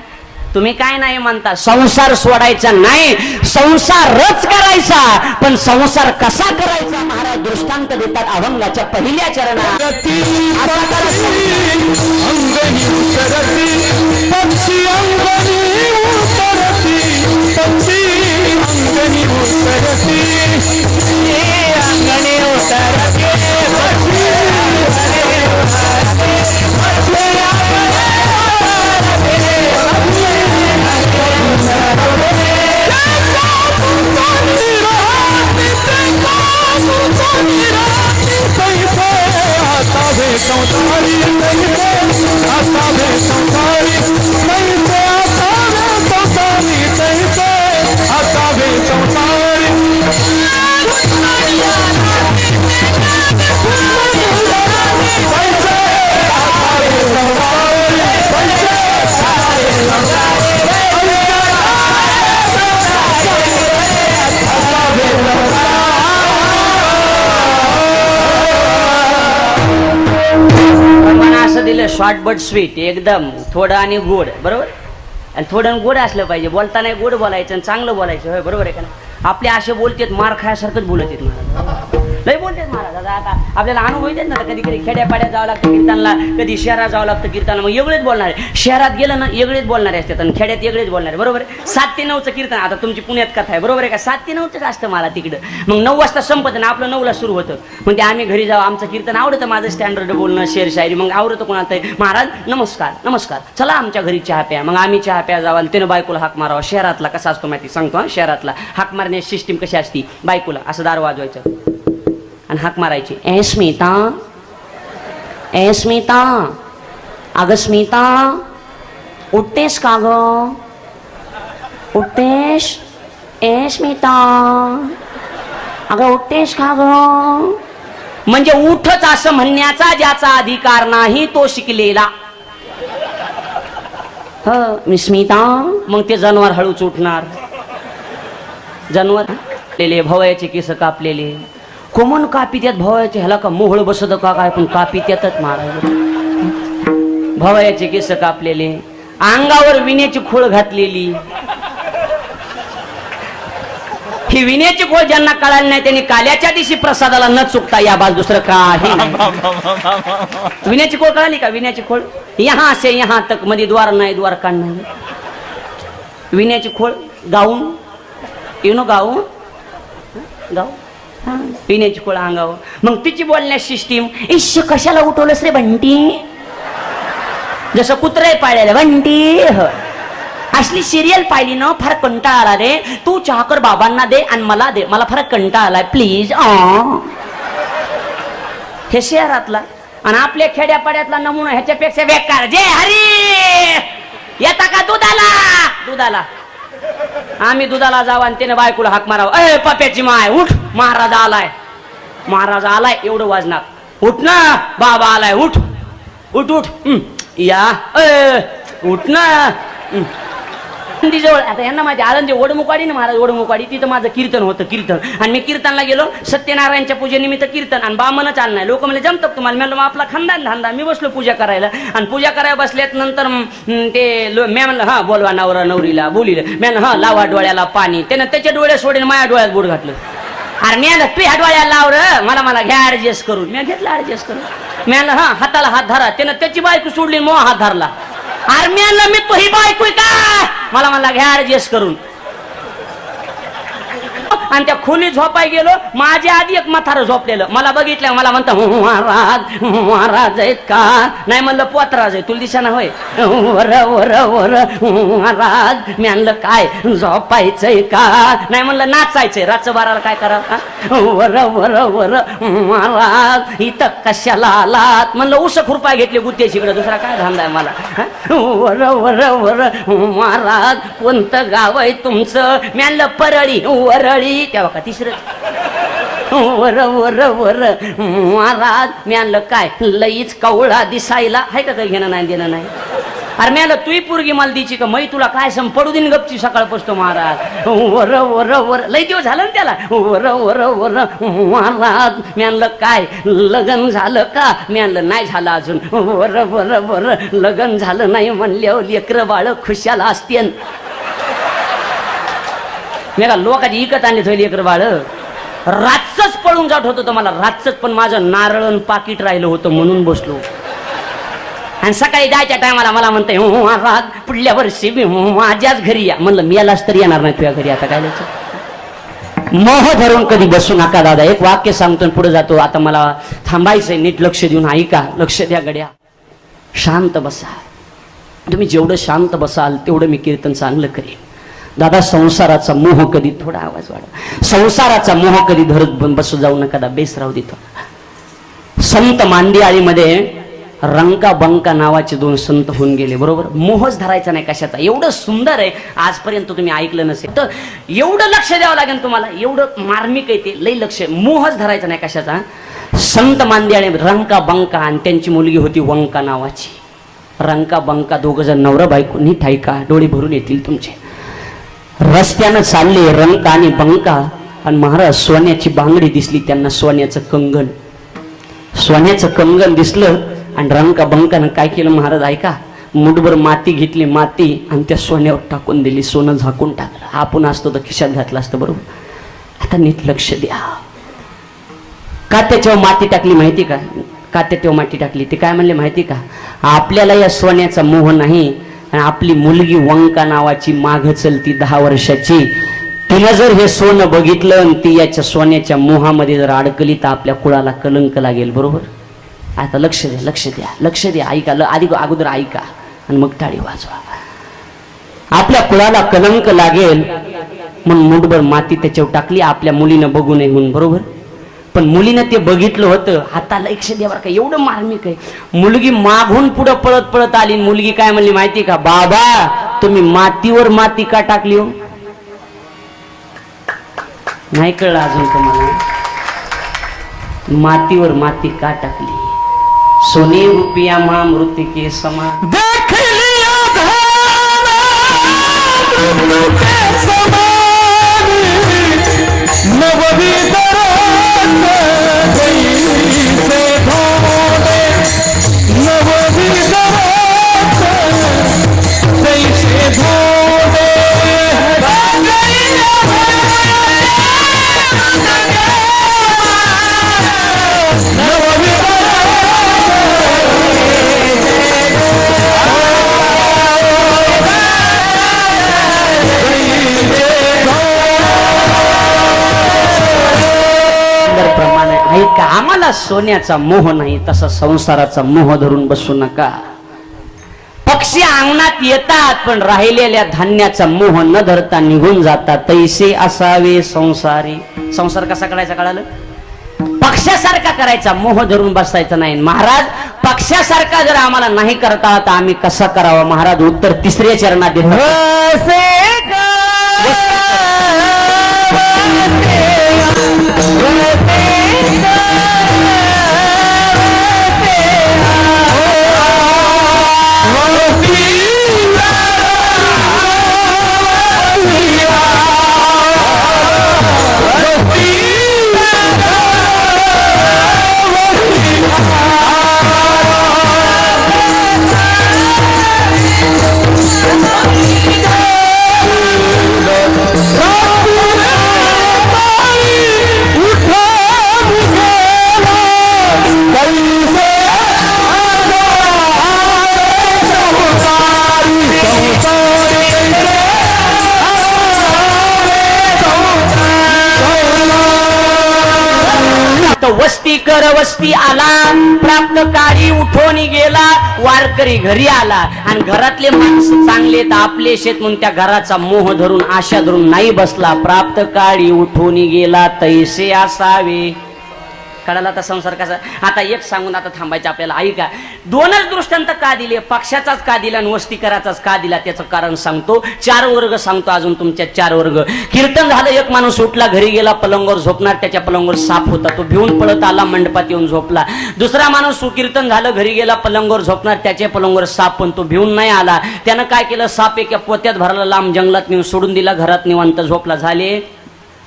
तुम्ही काय नाही म्हणता संसार सोडायचा नाही संसारच करायचा पण संसार कसा करायचा महाराज दृष्टांत देतात अभंगाच्या पहिल्या चरणात संसारी शॉर्ट बट स्वीट, एकदम थोडं आणि गोड, बरोबर. आणि थोडं गोड असलं पाहिजे, बोलताना गोड बोलायचं आणि चांगलं बोलायचं, होय बरोबर आहे का नाही. आपले असे बोलतेत मार खायासारखंच बोलत आहेत महाराज, लय बोलतेत महाराज. आता आपल्याला अनुभव येतात ना, कधी कधी खेड्यापाड्यात जावं लागतं कीर्तनला, कधी शहरात जावं लागतं कीर्तनला, मग वेगळेच बोलणार आहे. शहरात गेलं ना वेगळेच बोलणारे असतात आणि खेड्यात वेगळेच बोलणारे, बरोबर आहे. 7 ते 9चं कीर्तन, आता तुमची पुण्यात कथा आहे, बरोबर आहे का. 7 ते 9च असतं मला तिकडं, मग 9 वाजता संपत ना, आपलं 9ला सुरू होतं. मग ते आम्ही घरी जाऊ, आमचं कीर्तन आवडतं, माझं स्टँडर्ड बोलणं, शेर शायरी मग आवडतं कोणाला. महाराज नमस्कार नमस्कार, चला आमच्या घरी चहा प्या. मग आम्ही चहा प्या जावा, त्यानं बायकोला हाक मारावा. शहरातला कसा असतो माहिती सांगतो हा. शहरातला हाक मारण्याची सिस्टीम कशी असती, बायकोला असं दार वाजवायचं आणि हाक मारायची. ए स्मिता, ए स्मिता, अगं स्मिता उठतेस का ग, उठतेस. ए स्मिता, अगं उठतेस का ग. म्हणजे उठच असं म्हणण्याचा ज्याचा अधिकार नाही तो शिकलेला. मी स्मिता. मग ते जनावर हळूच उठणार. जनावर भवयाचे केस कापलेले, कोमन कापी त्यात भवयाचे, ह्याला का मोहळ बसत का काय, पण कापी त्यातच महाराज. भवयाचे केस कापलेले, अंगावर विण्याची खोळ घातलेली. ही विण्याची खोळ ज्यांना कळाली नाही त्यांनी काल्याच्या दिवशी प्रसादाला न चुकता या बाज, दुसरं काही नाही. विण्याची खोळ कळाली का, विण्याची खोळ यहाँ से यहाँ तक, मध्ये द्वार नाही, द्वार काढ नाही. विण्याची खोळ गाऊन, यु नो गाऊ गाऊ पिण्याची खोळ अंगावर. मग तिची बोलण्याची सिस्टीम, इश्श कशाला उठवलंस रे बंटी, जसं कुत्रे पाळलेलं बंटी. असली सिरियल पाहिली ना, फार कंटाळा आला रे, तू चहा कर बाबांना दे आणि मला दे, मला फार कंटाळा आलाय प्लीज. हे शहरातला. आणि आपल्या खेड्यापाड्यातला नमुना ह्याच्यापेक्षा बेकार. जे हरी येता का दुधाला, दुधाला. आम्ही दुधाला जाऊ आणि त्याने बायकोला हाक मारावं, अय पप्याची माय उठ, महाराज आलाय, महाराज आलाय, एवढं वाजणार. उठ ना, बाबा आलाय, उठ उठ उठ, या उठ ना. जवळ आता यांना माझ्या आळंदी ओढमुकाडी ना महाराज, ओढमुकाडी तिथं माझं कीर्तन होतं, कीर्तन. आणि मी कीर्तनला गेलो, सत्यनारायणच्या पूजेनिमित्त कीर्तन, आणि बामनच आलं नाही. लोक म्हणजे जमतात तुम्हाला. मी म्हणलं आपला खानदान धंदा. मी बसलो पूजा करायला, आणि पूजा करायला बसल्यात नंतर ते मी म्हणलं हा बोलवा नवरा नवरीला, बोलिलं मी म्हणलं हा लावा डोळ्याला पाणी. त्यानं त्याच्या डोळ्या सोडून माझ्या डोळ्यात बोट घातलं. अरे मी म्हणलं तू ह्या डोळ्याला लाव र, मला घ्या ऍडजस्ट करून. मी घेतलं ऍडजस्ट करून. मी म्हणलं हा हाताला हात धरा. त्यानं त्याची बायको सोडली, मग हात धरला. अरे मी म्हणलं मी तो ही बायको का, मला घ्या ऍडजस्ट करून. आणि त्या खोली झोपाय गेलो, माझ्या आधी एक म्हातारं झोपलेलं. मला बघितलं, मला म्हणतं महाराज महाराज आहेत का. नाही म्हणलं पोतराज आहे, तुला दिसा ना होय. वर वर वर महाराज. मी आणलं काय झोपायचंय का. नाही म्हणलं नाचायचंय, रातचं बाराला काय करावं. वर वर वर महाराज इथं कशाला आलात. म्हणलं उस खुरपाय घेतले गुत्त्याची इकडे, दुसरा काय धंदा आहे मला. वर वर वर महाराज कोणतं गाव आहे तुमचं. मी आणलं परळी, वरळी. तेव्हा का तिसरं वर वर वर महाराज. मी आणलं काय लईच कवळा दिसायला, हाय का काही घेणं नाही देणं नाही. अरे मी आणलं तुही पोरगी मला द्यायची का, मै तुला काय सम पडू दिन गपची सकाळ पोचतो महाराज. वर वर वर लई दिवस झालं ना त्याला. वर वर वर महाराज. मी आणलं काय लग्न झालं का. मी आणलं नाही झालं अजून. वर वर वर लग्न झालं नाही म्हणल्यावर लेकरं बाळ खुशाला असते. मी का लोकांची इकत आणली थोडी लेकर बाळ. रातच पळून जात होतं तर मला रातच, पण माझं नारळ पाकिट राहिलं होतं म्हणून बसलो. आणि सकाळी जायच्या टायमाला मला म्हणते महाराज पुढल्या वर्षी माझ्याच घरी या. म्हणलं मी यालाच तरी येणार नाही तुझ्या घरी. आता काय मोह धरून कधी बसू नका दादा. एक वाक्य सांगतो पुढे जातो. आता मला थांबायचंय, नीट लक्ष देऊन ऐका. लक्ष द्या गड्या, शांत बसा. तुम्ही जेवढं शांत बसाल तेवढं मी कीर्तन चांगलं करेन. दादा संसाराचा मोह कधी, थोडा आवाज वाढवा, संसाराचा मोह कधी धरत बसू जाऊ नका. बेस राहू देतो. संत मांदियाळीमध्ये रंका बंका नावाचे 2 संत होऊन गेले, बरोबर. मोहच धरायचा नाही कशाचा. एवढं सुंदर आहे, आजपर्यंत तुम्ही ऐकलं नसेल तर एवढं लक्ष द्यावं लागेल तुम्हाला. एवढं मार्मिक आहे ते, लई लक्ष. मोहच धरायचा नाही कशाचा. संत मांदियाळी रंका बंका, आणि त्यांची मुलगी होती वंका नावाची. रंका बंका 2 जण नवरा बायको. नीट ऐका, डोळे भरून येतील तुमचे. रस्त्यानं चालले रंका आणि बंका, आणि महाराज सोन्याची बांगडी दिसली त्यांना, सोन्याचं कंगन. सोन्याचं कंगन दिसलं आणि रंका बंकानं काय केलं महाराज ऐका, मुठभर माती घेतली, माती आणि त्या सोन्यावर टाकून दिली, सोनं झाकून टाकलं. आपण असतो तर खिशात घातलं असतं बरोबर. आता नीट लक्ष द्या. का त्याच्यावर माती टाकली माहिती का? का त्याच्यावर माती टाकली ते काय म्हणले माहिती का? आपल्याला या सोन्याचा मोह नाही, आणि आपली मुलगी वंका नावाची माघ चलती 10 वर्षाची, तिनं जर हे सोनं बघितलं आणि ती याच्या सोन्याच्या मोहामध्ये जर अडकली तर आपल्या कुळाला कलंक लागेल बरोबर. आता लक्ष द्या, लक्ष द्या, लक्ष द्या. ऐका, अगोदर ऐका आणि मग टाळी वाजवा. आपल्या कुळाला कलंक लागेल म्हणून मुठभर माती त्याच्यावर टाकली, आपल्या मुलीनं बघू नये म्हणून बरोबर. पण मुलीनं ते बघितलं होतं. आता लक्ष द्या बरं का, एवढं मार्मिक आहे. मुलगी मागून पुढं पळत पळत आली. मुलगी काय म्हणली माहिती का? बाबा तुम्ही मातीवर माती का टाकली हो? नाही कळलं अजून तुम्हाला? मातीवर माती का टाकली? सोने रुपया महामृत्यू के समान देख लिया का आम्हाला सोन्याचा मोह नाही, तसा संसाराचा मोह धरून बसू नका. पक्षी अंगणात येतात पण राहिलेल्या धान्याचा मोह न धरता निघून जातात. तैसे असावे संसारी. संसार कसा करायचा कळालं? पक्षासारखा करायचा, मोह धरून बसायचा नाही. महाराज पक्षासारखा जर आम्हाला नाही करता आला तर आम्ही कसा करावा? महाराज उत्तर 3ऱ्या चरणात देतात. वस्ती कर वस्ती आला, प्राप्त काळी उठून गेला, वारकरी घरी आला. आणि घरातले माणसं चांगले तर आपले शेत म्हणून त्या घराचा मोह धरून आशा धरून नाही बसला. प्राप्त काळी उठून गेला तैसे असावे. कळाला आता संसार कसा? आता एक सांगून आता थांबायचं आपल्याला. ऐका, 2च दृष्टांत का दिले? पक्षाचाच का दिला आणि वस्तीकराचाच का दिला? त्याचं कारण सांगतो. 4 वर्ग सांगतो अजून तुमच्या. 4 वर्ग. कीर्तन झालं, एक माणूस उठला, घरी गेला, पलंगावर झोपणार, त्याच्या पलंगावर साप होता, तो भिवून पळत आला, मंडपात येऊन झोपला. दुसरा माणूस कीर्तन झालं, घरी गेला, पलंगावर झोपणार, त्याच्या पलंगावर साप, पण तो भिवून नाही आला. त्यानं काय केलं? साप एका पोत्यात भरला, लांब जंगलात नेऊन सोडून दिला, घरात निवांत झोपला. झाले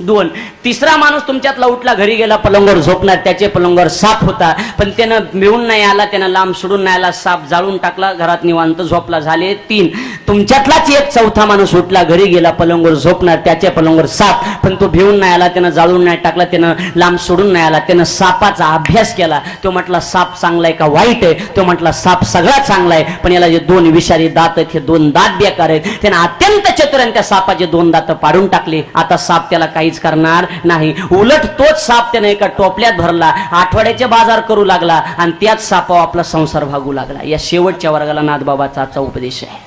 2. तिसरा माणूस तुमच्यातला उठला, घरी गेला, पलंगावर झोपणार, त्याचे पलंगावर साप होता, पण त्यानं मिळून नाही आला, त्यानं लांब सोडून नाही आला, साप जाळून टाकला, घरात निवांत झोपला. झाले 3. तुमच्यातलाच एक चौथा माणूस उठला, घरी गेला, पलंगावर झोपणार, त्याच्या पलंगावर साप, पण तो भिवून नाही आला, त्यानं जाळून नाही टाकला, त्यानं लांब सोडून नाही आला, त्यानं सापाचा अभ्यास केला. तो म्हटला साप चांगला आहे का वाईट आहे? तो म्हटला साप सगळा चांगला आहे, पण याला जे 2 विषारी दात आहेत, हे 2 दात बेकार आहेत. त्यानं अत्यंत चतुराने त्या सापाचे 2 दात पाडून टाकले. आता साप त्याला काहीच करणार नाही. उलट तोच साप त्याने एका टोपल्यात भरला, आठवड्याचे बाजार करू लागला, आणि त्याच सापावर आपला संसार भागू लागला. या शेवटच्या वर्गाला नाथबाबाचा आजचा उपदेश आहे.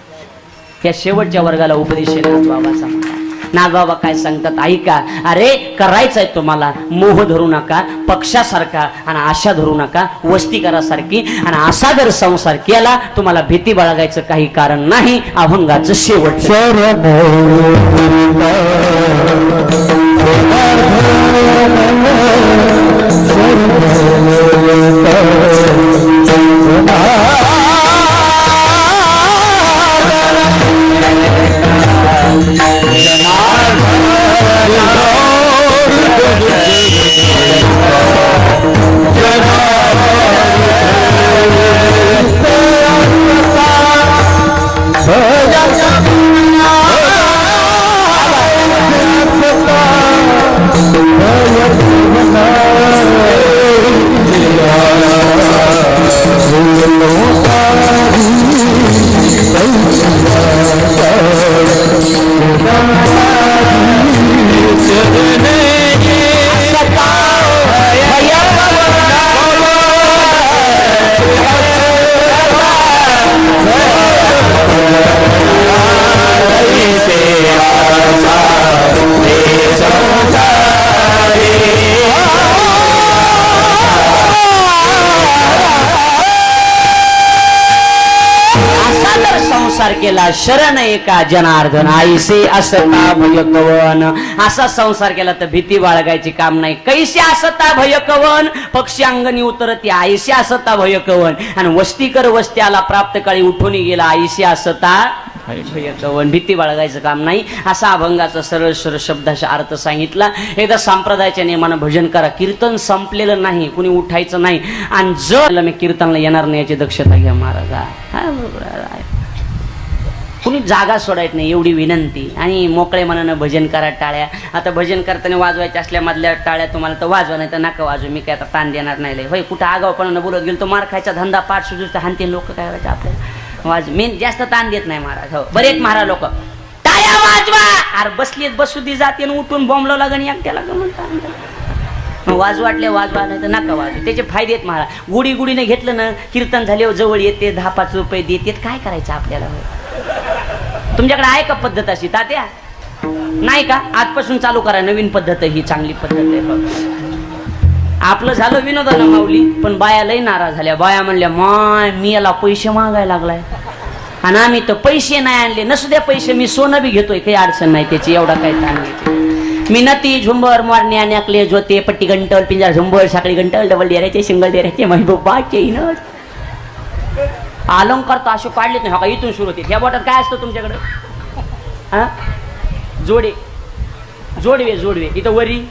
या शेवटच्या वर्गाला उपदेश आहे नाथबाबाचा. नाथबाबा काय सांगतात ऐका. अरे करायचंय तुम्हाला, मोह धरू नका, पक्षासारखा आणि आशा धरू नका, वस्तीकरासारखी. आणि असा जर संसार केला तुम्हाला भीती बाळगायचं काही कारण नाही. अभंगाचं शेवट. Yeah. संसार केला शरण एका जनार्दन आईसे असता भय कवन. असा संसार केला तर भीती बाळगायची काम नाही. कैसे असता भय कवन पक्षी अंगणी उतरती आईसे असता भय कवन. आणि वस्तीकर वस्त्याला प्राप्त काळी उठून गेला आईसे असता भय कवन. भीती बाळगायचं काम नाही. असा अभंगाचा सरळ सरळ शब्दाचा अर्थ सांगितला. एकदा संप्रदायाच्या नियमानं भजन करा. कीर्तन संपलेलं नाही, कुणी उठायचं नाही. आणि जर मी कीर्तनला येणार नाही याची दक्षता घ्या महाराज. कुणी जागा सोडायची नाही एवढी विनंती. आणि मोकळे मनानं भजन करा. टाळ्या आता भजन करताना वाजवायच्या असल्या मधल्या टाळ्या तुम्हाला तर वाजवा, नाही तर नका वाजू. मी काय आता ताण देणार नाही. होय कुठं आगावपणानं बोलत गेलो तो मार खायचा धंदा पाठ सुजूच हानते लोक. काय करायचं आपल्याला वाज. मी जास्त ताण देत नाही महाराज. हो बरेच महाराज लोक टाळ्या वाजवा अरे बसलीत बसू दी जाते उठून बॉम्बला लागण एकट्याला म्हणतात. वाज वाटले वाजवा, नाही तर नका वाजू. त्याचे फायदे आहेत महाराज. गुढी गुढीने घेतलं ना कीर्तन झाल्यावर जवळ येते 10-5 रुपये देतात. काय करायचं आपल्याला. तुमच्याकडे आहे का पद्धत अशी तात्या? नाही का? आजपासून चालू करा नवीन पद्धत. ही चांगली पद्धत आहे. आपलं झालं विनोदाला माऊली, पण बाया लई नाराज झाल्या. बाया म्हणल्या माय मी याला पैसे मागायला लागलाय आणि आम्ही तर पैसे नाही आणले. नसू द्या पैसे, मी सोनं बी घेतोय, काही अडचण नाही त्याची. एवढा काही ताण घ्यायची. मी नती झुंबर मारण्या नेकले जोते पट्टी गंटल पिंजरा झुंबर साखळी गंटल डबल डेऱ्याचे सिंगल डेऱ्याचे महबूबाचे इनच अलंकार तर असे काढलेत नाही. हा का इथून सुरू होते. ह्या बोटात काय असतं तुमच्याकडे? हा जोडे जोडवे जोडवे. इथं वरी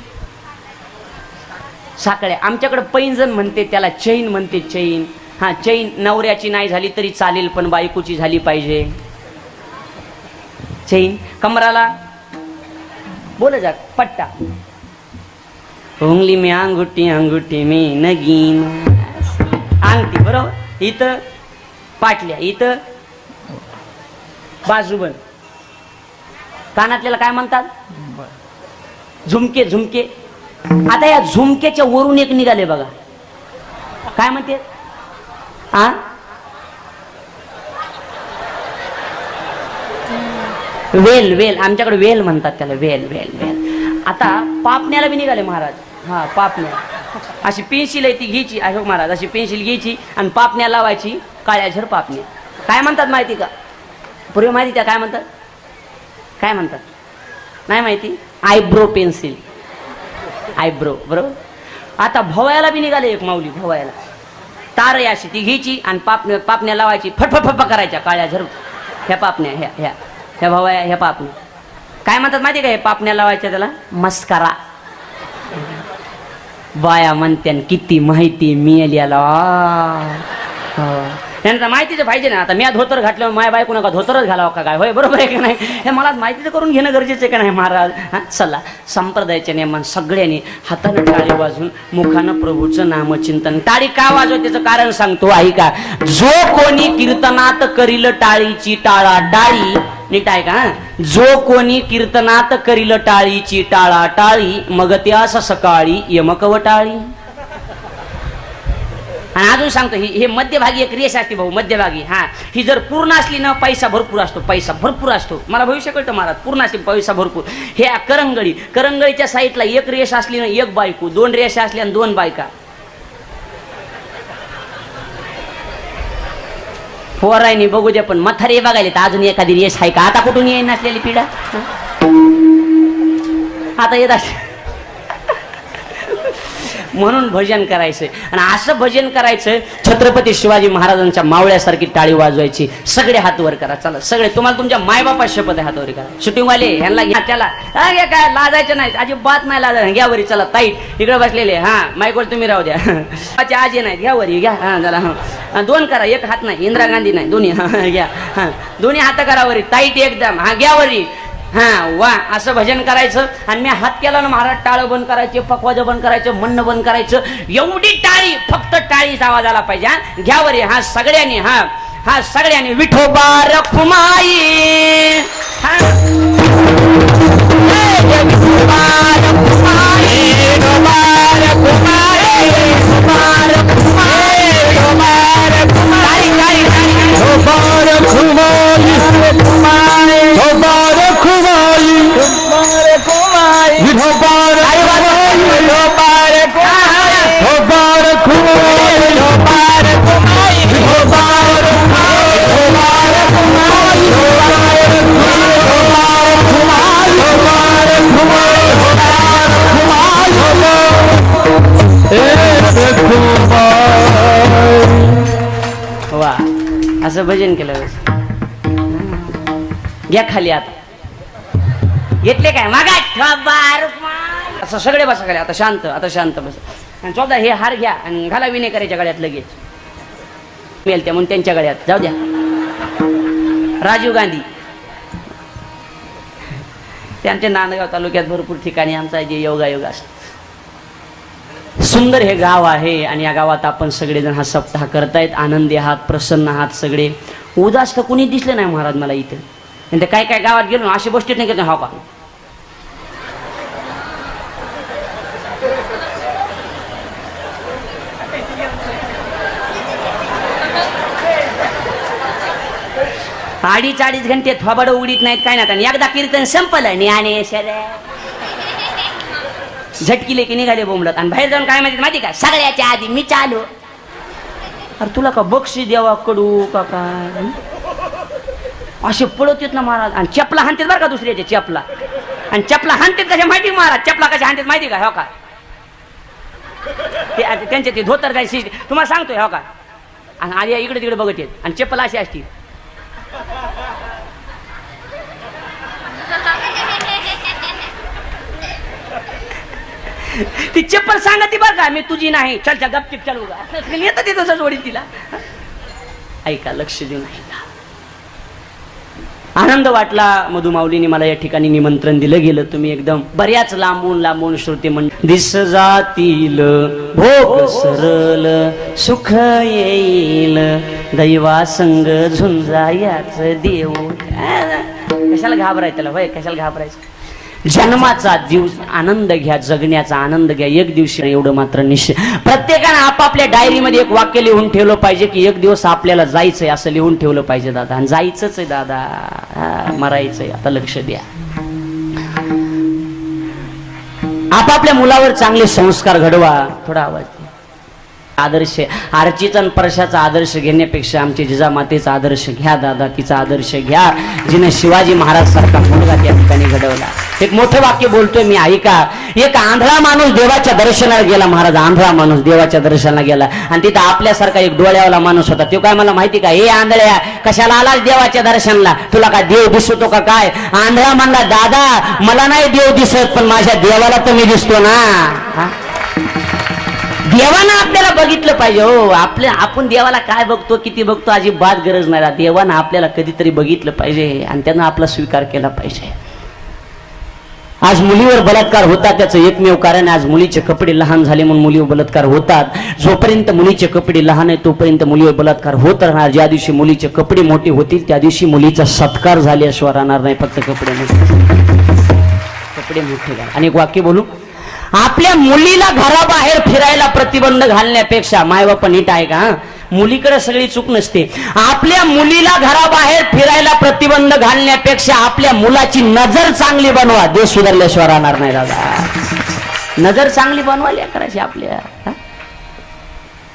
साखळ्या. आमच्याकडे पैंजण म्हणते त्याला, चैन म्हणते चैन. हा चैन नवऱ्याची नाही झाली तरी चालेल पण बायकोची झाली पाहिजे चैन. कमराला बोल जा पट्टा. उंगली में अंगुठी अंगुठी में नगीन अंगठी. बरोबर. इथं पाटल्या, इथं बाजूबंद. कानातल्याला काय म्हणतात? झुमके झुमके. आता या झुमकेच्या वरून एक निघाले बघा. काय म्हणते? आ वेल वेल. आमच्याकडे वेल म्हणतात त्याला. वेल वेल वेल. आता पापण्याला बी निघाले महाराज. हा पापण्या. अशी पेन्सिल आहे ती घ्यायची अशोक महाराज. अशी पेन्सिल घ्यायची आणि पापण्या लावायची. काळ्या झर पापण्या. काय म्हणतात माहिती का? पूर्वी माहिती त्या काय म्हणतात? काय म्हणतात नाही माहिती? Eyebrow pencil. आयब्रो. बरोबर. आता भवयाला बी निघाले एक माऊली. भवयाला तार अशी ती घ्यायची आणि पापण्या लावायची. फटफट करायच्या काळ्या झर. ह्या पापण्या ह्या ह्या ह्या भवया ह्या पापण्या. काय म्हणतात माहिती का? हे पापण्या लावायच्या त्याला मस्करा. बाया म्हणत्यान किती माहिती मिळाली याला. त्यांना माहितीच पाहिजे ना. आता मी धोतर घातलं माय बायको नका धोतरच घालावं का काय? होय बरोबर आहे की नाही? हे मला माहिती तर करून घेणं गरजेचं आहे का नाही महाराज? हा चला संप्रदायाच्या नियमान सगळ्यांनी हातानं टाळी वाजून मुखानं प्रभूचं नामचिंतन. टाळी का वाजव त्याचं कारण सांगतो ऐका. जो कोणी कीर्तनात करील टाळीची टाळा टाळी. नीट आहे का? जो कोणी कीर्तनात करील टाळीची टाळा टाळी मग त्यास सकाळी यमकव टाळी. आणि अजून सांगतो हे मध्यभागी एक रेष असते भाऊ. मध्यभागी हा ही जर पूर्ण असली ना पैसा भरपूर असतो. पैसा भरपूर असतो. मला भविष्य कळतं महाराज. पूर्ण असते पैसा भरपूर. हे करंगळी. करंगळीच्या साईडला एक रेष असली ना एक बायको. 2 रेषा असल्या आणि 2 बायका. पोरायनी बघू द्या पण म्हातारे बघायला तर अजून एखादी रेष आहे का? आता कुठून येईन नसलेली पिढा. आता येत म्हणून भजन करायचंय. आणि असं भजन करायचं छत्रपती शिवाजी महाराजांच्या मावळ्यासारखी टाळी वाजवायची. सगळे हात वर करा. चला सगळे. तुम्हाला तुमच्या मायबापा शपथ आहे हातवर करा. शूटिंगवाले ह्यांना घ्या. त्याला काय लाजायचं नाही. अजिबात नाही लाजायचं. घ्या वरी. चला ताईट इकडे बसलेले. हा मायकोल तुम्ही राहू द्या. आजी नाही घ्या वरी. घ्या. हा चला. हा 2 करा. एक हात नाही. इंदिरा गांधी नाही. दोन्ही हा घ्या. हा दोन्ही हात करा वरी. ताईट एकदम. हा घ्या वरी. हा वा असं भजन करायचं. आणि मी हात केला ना महाराज टाळं बंद करायचे. पकवाज बंद करायचं. म्हणणं बंद करायचं. एवढी टाळी फक्त टाळीचा आवाज आला पाहिजे. हा घ्या वरी. हा सगळ्यांनी. हा हा सगळ्यांनी विठोबा रखुमाई. हा विठोबा रखुमाई. विठोबा रखुमाई. विठोबा रखुमाई. विठोबा रखुमाई. विठोबा रखुमाई. विठोबा असं भजन केलं. घ्या खाली आता. घेतले काय मागा असं सगळे बसा खाली. आता शांत बस. आणि 14 हे हार घ्या आणि घाला विनेकराच्या गळ्यात लगेच. मिळते म्हणून त्यांच्या गळ्यात जाऊ द्या. राजीव गांधी त्यांच्या नांदगाव तालुक्यात भरपूर ठिकाणी आमचा जे योगायोग असतो. सुंदर हे गाव आहे आणि या गावात आपण सगळेजण हा सप्ताह करतायत. आनंदी आहात, प्रसन्न आहात सगळे. उदास तर कुणी दिसले नाही महाराज मला इथे. आणि ते काय काय गावात गेलो अशी गोष्टी नाही करत. हो का अडीच घंटे थोबाड उडीत नाहीत काय नाही. एकदा कीर्तन संपलं ज्ञानेश्वर झटकिले की निघाले बोंबलत. आणि बाहेर जाऊन काय माहिती का सगळ्याच्या आधी मी चालू. अरे तुला का बक्षीस द्यावा कडू का काय असे पळत येत ना महाराज. आणि चपला हाणतेत बरं का दुसऱ्याच्या चपला. आणि चपला हाणतेत कशा माहिती महाराज. चपला कशा हाणतेत माहिती का. हो का त्यांचे ते धोतर काय तुम्हाला सांगतोय. हो का आणि आधी इकडे तिकडे बघत येत. आणि चप्पल अशी असती. ती चप्पल सांगती बरं का मी तुझी नाही. चल चल गपचिप चल उगा येतं ते तसं जोडी तिला. ऐका लक्ष देऊ नाही. आनंद वाटला. मधुमाऊलीने मला या ठिकाणी निमंत्रण दिलं गेलं. तुम्ही एकदम बऱ्याच लांबून श्रोते म्हणजे दिस जातील भोग सरल सुख येईल दैवा संग झुंजायाच देव. कशाला घाबरायचं त्याला होय. कशाला घाबरायचं. जन्माचा दिवस आनंद घ्या, जगण्याचा आनंद घ्या. एक दिवशी एवढं मात्र निश्चित. प्रत्येकानं आपापल्या डायरीमध्ये एक वाक्य लिहून ठेवलं पाहिजे की एक दिवस आपल्याला जायचंय असं लिहून ठेवलं पाहिजे दादा. आणि जायचंच आहे दादा. मरायचंय. आता लक्ष द्या. आपापल्या मुलावर चांगले संस्कार घडवा. थोडा आवाज आदर्श आरचीचा आणि परशाचा आदर्श घेण्यापेक्षा आमची जिजामातेचा आदर्श घ्या दादा. तिचा आदर्श घ्या जिने शिवाजी महाराज सारखा मुलगा त्या ठिकाणी घडवला. एक मोठं वाक्य बोलतोय मी ऐका. एक आंधळा माणूस देवाच्या दर्शनाला गेला महाराज. आंधळा माणूस देवाच्या दर्शनाला गेला आणि तिथं आपल्यासारखा एक डोळ्यावाला माणूस होता. तो काय मला माहिती का हे आंधळ्या कशाला आलास देवाच्या दर्शनाला. तुला काय देव दिसतो का काय. आंधळा म्हणला दादा मला नाही देव दिसत पण माझ्या देवाला तर मी दिसतो ना. देवानं आपल्याला बघितलं पाहिजे. हो आपण देवाला काय बघतो किती बघतो अजिबात गरज नाही. देवानं आपल्याला कधीतरी बघितलं पाहिजे आणि त्यानं आपला स्वीकार केला पाहिजे. आज मुलीवर बलात्कार होतात त्याचं एकमेव कारण आज मुलीचे कपडे लहान झाले म्हणून मुलीवर बलात्कार होतात. जोपर्यंत मुलीचे कपडे लहान आहे तोपर्यंत मुलीवर बलात्कार होत राहणार. ज्या दिवशी मुलीचे कपडे मोठे होतील त्या दिवशी मुलीचा सत्कार झाल्याशिवाय राहणार नाही. फक्त कपडे मोठे. आणि एक वाक्य बोलू. आपल्या मुलीला घराबाहेर फिरायला प्रतिबंध घालण्यापेक्षा मायबाप नीट आहे का. मुलीकडे सगळी चूक नसते. आपल्या मुलीला घराबाहेर फिरायला प्रतिबंध घालण्यापेक्षा आपल्या मुलाची नजर चांगली बनवा. देश सुधारल्याशिवाय राहणार नाही दादा. नजर चांगली बनवायला करायची आपल्या.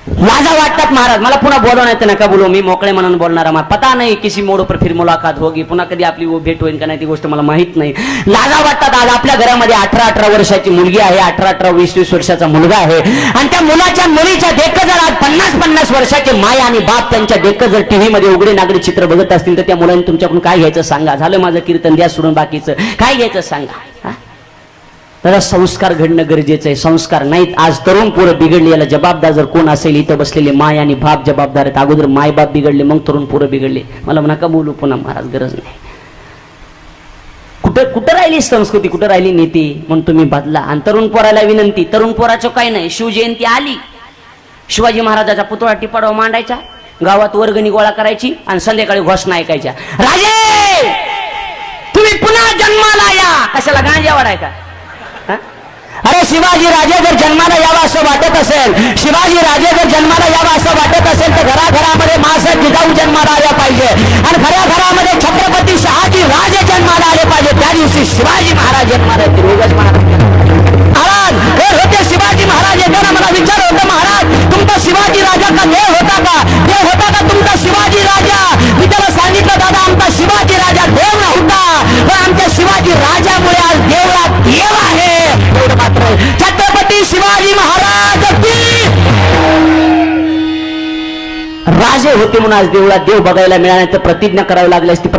लाजा वाटतात महाराज. मला पुन्हा बोलवण्यात नका बोलू. मी मोकळे म्हणून बोलणारा मला पता नाही किसी मोड पर फिर मुलाकात होगी. पुन्हा कधी आपली भेट होईल का नाही ती गोष्ट मला माहित नाही. लाजा वाटतात. आज आपल्या घरामध्ये 18-18 वर्षाची मुलगी आहे. 18-18 20-20 वर्षाचा मुलगा आहे. आणि त्या मुलाच्या मुलीच्या देखं जर आज 50-50 वर्षाचे माय आणि बाप त्यांच्या देखं जर टीव्ही मध्ये उघडे नागडे चित्र बघत असतील तर त्या मुलांनी तुमच्याकडून काय घ्यायचं सांगा. झालं माझं कीर्तन द्या सोडून बाकीचं काय घ्यायचं सांगा. तर संस्कार घडणं गरजेचं आहे. संस्कार नाहीत. आज तरुण पोरं बिघडली याला जबाबदार जर कोण असेल इथं बसलेले माय आणि बाप जबाबदार आहेत. अगोदर माय बाप बिघडले मग तरुण पोरं बिघडले. मला नका बोलू पुन्हा महाराज गरज नाही. कुठं राहिली संस्कृती कुठं राहिली नीती म्हणून तुम्ही बदला. आणि तरुण पोराला विनंती. तरुण पोराचं काय नाही. शिवजयंती आली शिवाजी महाराजाचा पुतळा टिपाडवा मांडायचा. गावात वर्गणी गोळा करायची आणि संध्याकाळी घोषणा ऐकायच्या. राजे तुम्ही पुन्हा जन्माला या. कशाला गांजा वाढायचा. अरे शिवाजी राजे जर जन्माला यावा असं वाटत असेल. शिवाजी राजे जर जन्माला यावा असं वाटत असेल तर घराघरामध्ये मासाहेब जिजाऊ जन्माला आल्या पाहिजे. आणि खऱ्या घरामध्ये छत्रपती शहाजी राजे जन्माला आले पाहिजे. त्या दिवशी शिवाजी महाराज जन्माला येतील. रोगच महाराज हे होते शिवाजी महाराज. येताना मला विचार होता महाराज तुमचा शिवाजी राजा का देव होता का. देव होता का तुमचा शिवाजी राजा. मी त्याला सांगितलं दादा आमचा शिवाजी राजा देव नव्हता पण आमच्या शिवाजी राजामुळे आज देवला देव आहे. मात्र छत्रपती शिवाजी महाराज की राजे होते म्हणून आज देवळात देव बघायला मिळाले, तर प्रतिज्ञा करावी लागली असती,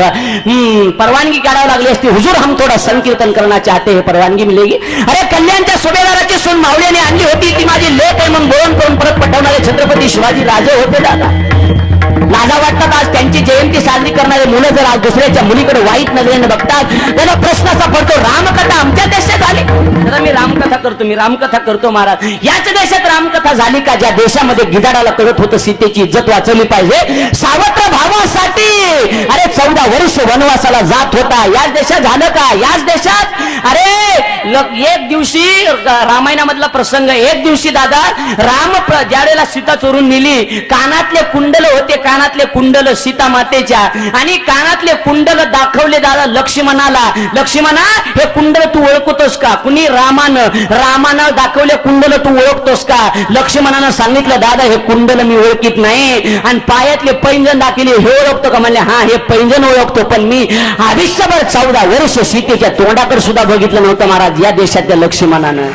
परवानगी काढावी लागली असती, हुजूर हम थोड़ा संकीर्तन करना चाहते हैं, परवानगी मिलेगी? अरे कल्याणच्या सुभेदाराची सून मावळ्याने आणली होती, ती माझी लेक आहे म्हणून बोलून करून परत पटवणारे छत्रपती शिवाजी राजे होते दादा. लाजा वाटतात आज त्यांची जयंती साजरी करणारे मुलं जर आज दुसऱ्याच्या मुलीकडे वाईट नजरेने बघतात, त्याला प्रश्न असा पडतो, रामकथा आमच्या देशात झाली? जरा मी रामकथा करतो महाराज. याच देशात रामकथा झाली का ज्या देशामध्ये गिधाडाला कळत होतं सीतेची इज्जत वाचवली पाहिजे, सावत्र भावासाठी अरे 14 वर्ष वनवासाला जात होता, याच देशात झालं का? याच देशात अरे एक दिवशी रामायणामधला प्रसंग, एक दिवशी दादा राम ज्यावेळेला सीता चोरून नेली, कानातले कुंडल होते, कानातले कुंडल सीता मातेच्या, आणि कानातले कुंडल दाखवले दादा लक्ष्मणाला. लक्ष्मणा हे कुंडल तू ओळखतोस का? कुणी? रामानं दाखवले कुंडल तू ओळखतोस का? लक्ष्मणानं सांगितलं दादा हे कुंडल मी ओळखीत नाही. आणि पायातले पैंजण दाखवले, हे ओळखतो का? म्हणले हा हे पैंजण ओळखतो, पण मी आयुष्यभर 14 वर्ष सीतेच्या तोंडाकडे सुद्धा बघितलं नव्हतं महाराज या देशातल्या लक्ष्मणानं.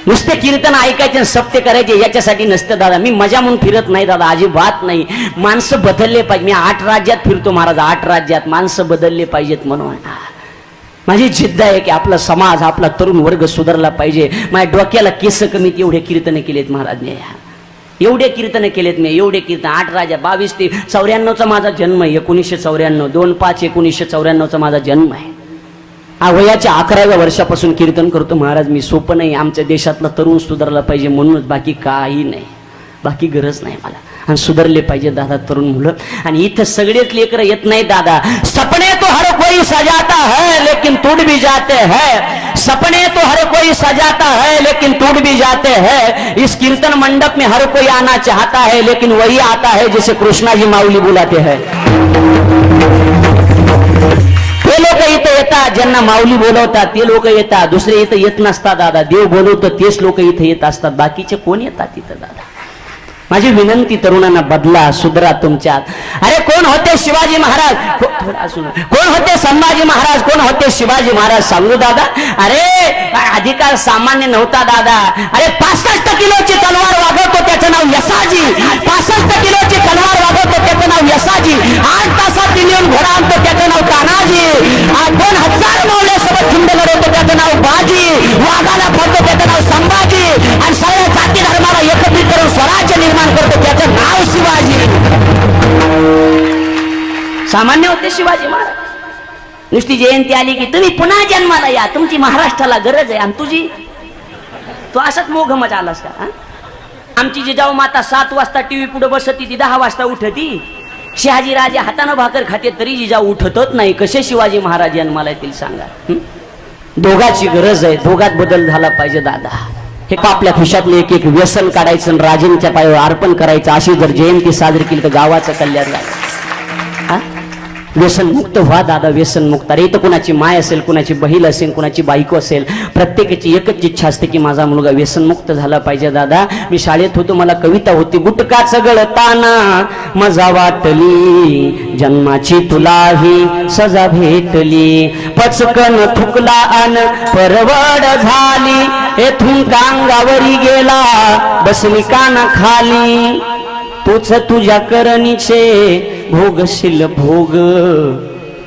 नुसते कीर्तन ऐकायचे सत्य करायचे याच्यासाठी नसतं दादा. मी मजा म्हणून फिरत नाही दादा, अजिबात नाही. माणसं बदलले पाहिजे. मी 8 राज्यात फिरतो महाराज, 8 राज्यात माणसं बदलले पाहिजेत म्हणून माझी जिद्द आहे की आपला समाज, आपला तरुण वर्ग सुधारला पाहिजे. माझ्या डोक्याला केस कमीत एवढे कीर्तन केलेत महाराजने, एवढे कीर्तन केलेत मी, एवढे कीर्तन. 8 राज्यात 22 ते 94चा माझा जन्म आहे, 1994, 2/5/1994चा माझा जन्म आहे. वयाच्या 11व्या वर्षापासून कीर्तन करतो महाराज मी. सोपं नाही, आमच्या देशातला तरुण सुधारला पाहिजे म्हणूनच, बाकी काही नाही, बाकी गरज नाही मला. आणि सुधारले पाहिजे दादा तरुण मुलं. आणि इथं सगळेच लेकर येत नाही दादा. सपने तो हर कोई सजाता है लेकिन टूट भी जाते हैं, सपने तो हर कोई सजाता है लेकिन टूट भी जाते हैं. इस कीर्तन मंडप में हर कोई आना चाहता है लेकिन वही आता है जिसे कृष्णा जी माऊली बुलाते हैं. ते लोक इथं येतात ज्यांना माऊली बोलवतात, ते लोक येतात. दुसरे इथं येत नसतात दादा. देव बोलवतो तेच लोक इथं येत असतात, बाकीचे कोण येतात इथं दादा? माझी विनंती तरुणांना, बदला, सुधरा तुमच्यात. अरे कोण होते शिवाजी महाराज? कोण होते संभाजी महाराज? कोण होते शिवाजी महाराज? सांगू दादा. अरे अधिकार सामान्य नव्हता दादा. अरे 65 किलोची तलवार वागवतो त्याचं नाव यसाजी. 65 किलोची तलवार वागवतो त्याचं नाव यसाजी. 8 तासात येऊन घोडा आणतो त्याचं नाव तानाजी. 2000 मौल्यासोबत खिंड लढवतो त्याचं नाव बाजी. वाघाला फोडतो त्याचं नाव संभाजी. आणि सगळ्या जाती धर्माला एकत्रित करून स्वराज्य निर्माण करतो त्याचं नाव शिवाजी. सामान्य होते शिवाजी महाराज. नुसती जयंती आली की तुम्ही पुन्हा जन्माला या, तुमची महाराष्ट्राला गरज आहे. आणि तुझी तो असाच मोघ मजा आलास का? आमची जिजाऊ माता 7 वाजता टीव्ही पुढे बसती, ती 10 वाजता उठती. शहाजी राजे हातानं भाकर खाते तरी जिजाऊ उठतच नाही. कसे शिवाजी महाराज जन्माला येतील सांगा? दोघाची गरज आहे, दोघात बदल झाला पाहिजे दादा. हे आपल्या खिशातले एक एक व्यसन काढायचं, राजेंच्या पायावर अर्पण करायचं. अशी जर जयंती साजरी केली तर गावाचं कल्याण झालं. व्यसन मुक्त व्हा दादा, व्यसन मुक्त. अरे इथं कुणाची माय असेल, कुणाची बहीण असेल, कुणाची बायको असेल, प्रत्येकाची एकच इच्छा असते की माझा मुलगा व्यसन मुक्त झाला पाहिजे दादा. मी शाळेत होतो, मला कविता होती. गुटकाच गळताना मजा वाटली, जन्माची तुलाही सजा भेटली. पचकन थुकला अन परवड झाली, येथून कांगावरी गेला बसली काना खाली. तोच तुझ्या करणीचे भोगशील भोग,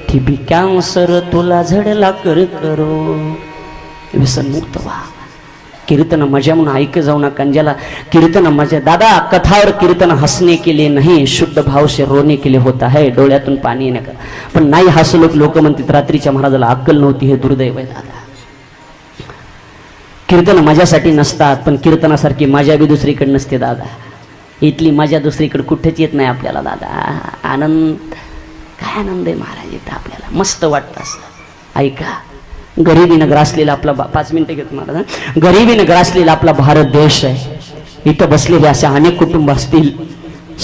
ठिबी कॅन्सर तुला झडला कर करो. व्यसन मुक्त व्हा. कीर्तन मजा म्हणून ऐक जाऊ नका. ज्याला कीर्तन मजा, दादा कथावर कीर्तन हसने के लिए नहीं, शुद्ध भाव से रोने के लिए होता है. डोळ्यातून पाणी येणे. पण नाही हसलो लोक म्हणतात रात्रीच्या महाराजाला अक्कल नव्हती. हे दुर्दैव आहे दादा. कीर्तन मजासाठी नसतात, पण कीर्तनासारखी मजा बी दुसरीकडे नसते दादा. इथली मजा दुसरीकडे कुठेच येत नाही आपल्याला दादा. आनंद, काय आनंद आहे महाराज इथं आपल्याला, मस्त वाटतं असं. ऐका, गरिबीनं ग्रासलेला आपला 5 मिनिटं घेतो महाराज. गरिबीनं ग्रासलेला आपला भारत देश आहे. इथं बसलेले असे अनेक कुटुंब असतील,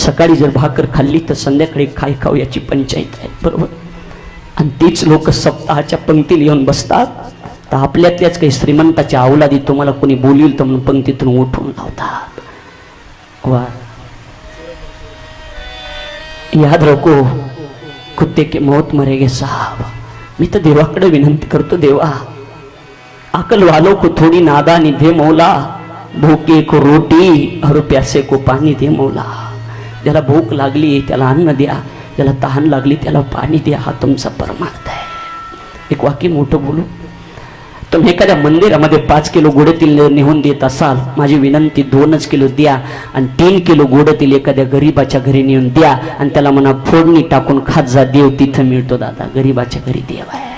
सकाळी जर भाकर खाल्ली तर संध्याकाळी काय खाऊ याची पंचायत आहे, बरोबर. आणि तीच लोक सप्ताहाच्या पंक्तीला येऊन बसतात. तर आपल्यातल्याच काही श्रीमंताच्या अवलादी तुम्हाला कोणी बोलील तर म्हणून पंक्तीतून उठून लावतात. वा, याद रखो, कुत्ते के मौत मरेगे साहब. मी तर देवाकडे विनंती करतो, देवा अकल वालों को थोडी नादानी दे मौला. भूखे को रोटी और प्यासे को पाणी दे मौला. ज्याला भूक लागली त्याला अन्न द्या, ज्याला तहान लागली त्याला पाणी द्या, हा तुमचा परमार्थ आहे. एक वाक्य मोठं बोलू. तुम्ही एखाद्या मंदिरामध्ये 5 किलो गोडतील नेऊन देत असाल, माझी विनंती 2 किलो द्या आणि 3 किलो गोडतील एखाद्या गरीबाच्या घरी नेऊन द्या आणि त्याला म्हणा फोडणी टाकून खात जा, देव तिथं मिळतो. दादा, गरीबाच्या घरी देव आहे.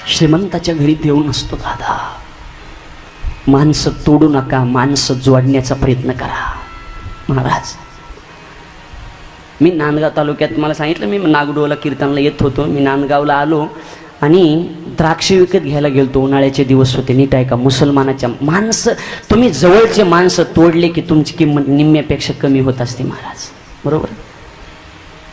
श्रीमंताच्या घरी देव नसतो दादा. माणसं तोडू नका, माणसं जोडण्याचा प्रयत्न करा. महाराज, मी नांदगाव तालुक्यात, मला सांगितलं मी नागडोला कीर्तनला येत होतो. मी नांदगावला आलो आणि द्राक्ष विकत घ्यायला गेलतो. उन्हाळ्याचे दिवस होते. नीट आहे का? मुसलमानाच्या माणसं, तुम्ही जवळचे माणसं तोडले की तुमची किंमत निम्म्यापेक्षा कमी होत असते महाराज. बरोबर.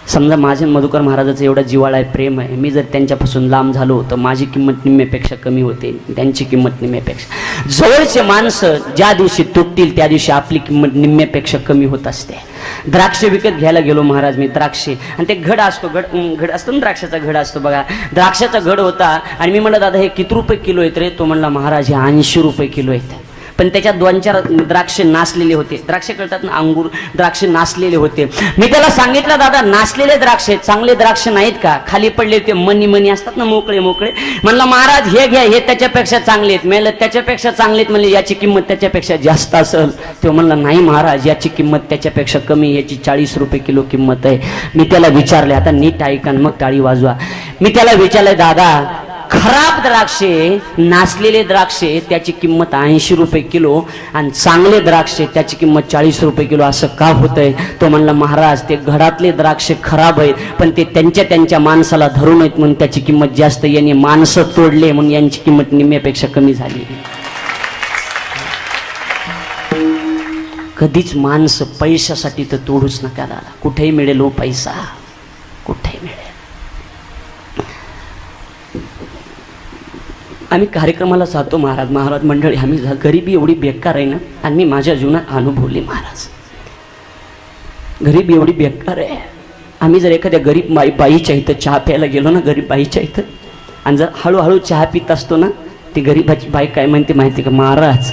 समजा माझे मधुकर महाराजाचं एवढा जिव्हाळा आहे, प्रेम आहे, मी जर त्यांच्यापासून लांब झालो तर माझी किंमत निम्म्यापेक्षा कमी होते, त्यांची किंमत निम्म्यापेक्षा. जवळचे माणसं ज्या दिवशी तुटतील त्या दिवशी आपली किंमत निम्म्यापेक्षा कमी होत असते. द्राक्ष विकत घ्यायला गेलो महाराज मी. द्राक्षे आणि ते घड असतो, घड असतो ना, द्राक्षाचा घड असतो बघा. द्राक्षाचा घड होता आणि मी म्हणलं दादा हे किती रुपये किलो आहेत रे? तो म्हणला महाराज हे 80 रुपये किलो आहेत. पण त्याच्यात 2-4 द्राक्षे नासलेले होते. द्राक्षे कळतात ना, अंगूर द्राक्षे नासलेले होते. मी त्याला सांगितलं दादा नासलेले द्राक्षे, चांगले द्राक्ष नाहीत का? खाली पडले ते मनी असतात ना, मोकळे मोकळे. म्हणलं महाराज हे घ्या, हे त्याच्यापेक्षा चांगले आहेत. म्हणलं त्याच्यापेक्षा चांगले आहेत, म्हणजे याची किंमत त्याच्यापेक्षा जास्त असेल. तो म्हणला नाही महाराज याची किंमत त्याच्यापेक्षा कमी, याची 40 रुपये किलो किंमत आहे. मी त्याला विचारले, आता नीट ऐका मग टाळी वाजवा. मी त्याला विचारलंय दादा खराब द्राक्षे, नासलेले द्राक्षे त्याची किंमत 80 रुपये किलो आणि चांगले द्राक्षे त्याची किंमत 40 रुपये किलो, असं का होतंय? तो म्हणला महाराज ते घरातले द्राक्षे खराब आहेत पण ते त्यांच्या माणसाला धरून आहेत म्हणून त्याची किंमत जास्त, यांनी माणसं तोडले म्हणून यांची किंमत निम्म्यापेक्षा कमी झाली. कधीच माणसं पैशासाठी तर तोडूच नका दादा. कुठेही मिळेल हो पैसा, कुठेही मिळेल. आम्ही कार्यक्रमाला जातो महाराज मंडळी, आम्ही गरिबी एवढी बेकार आहे ना, आणि मी माझ्या जीवनात अनुभवली महाराज. गरिबी एवढी बेकार आहे. आम्ही जर एखाद्या गरीब बाईच्या इथं चहा प्यायला गेलो ना, गरीब बाईच्या इथं, आणि जर हळूहळू चहा पित असतो ना, ती गरीबाची बाई काय म्हणते माहिती का? महाराज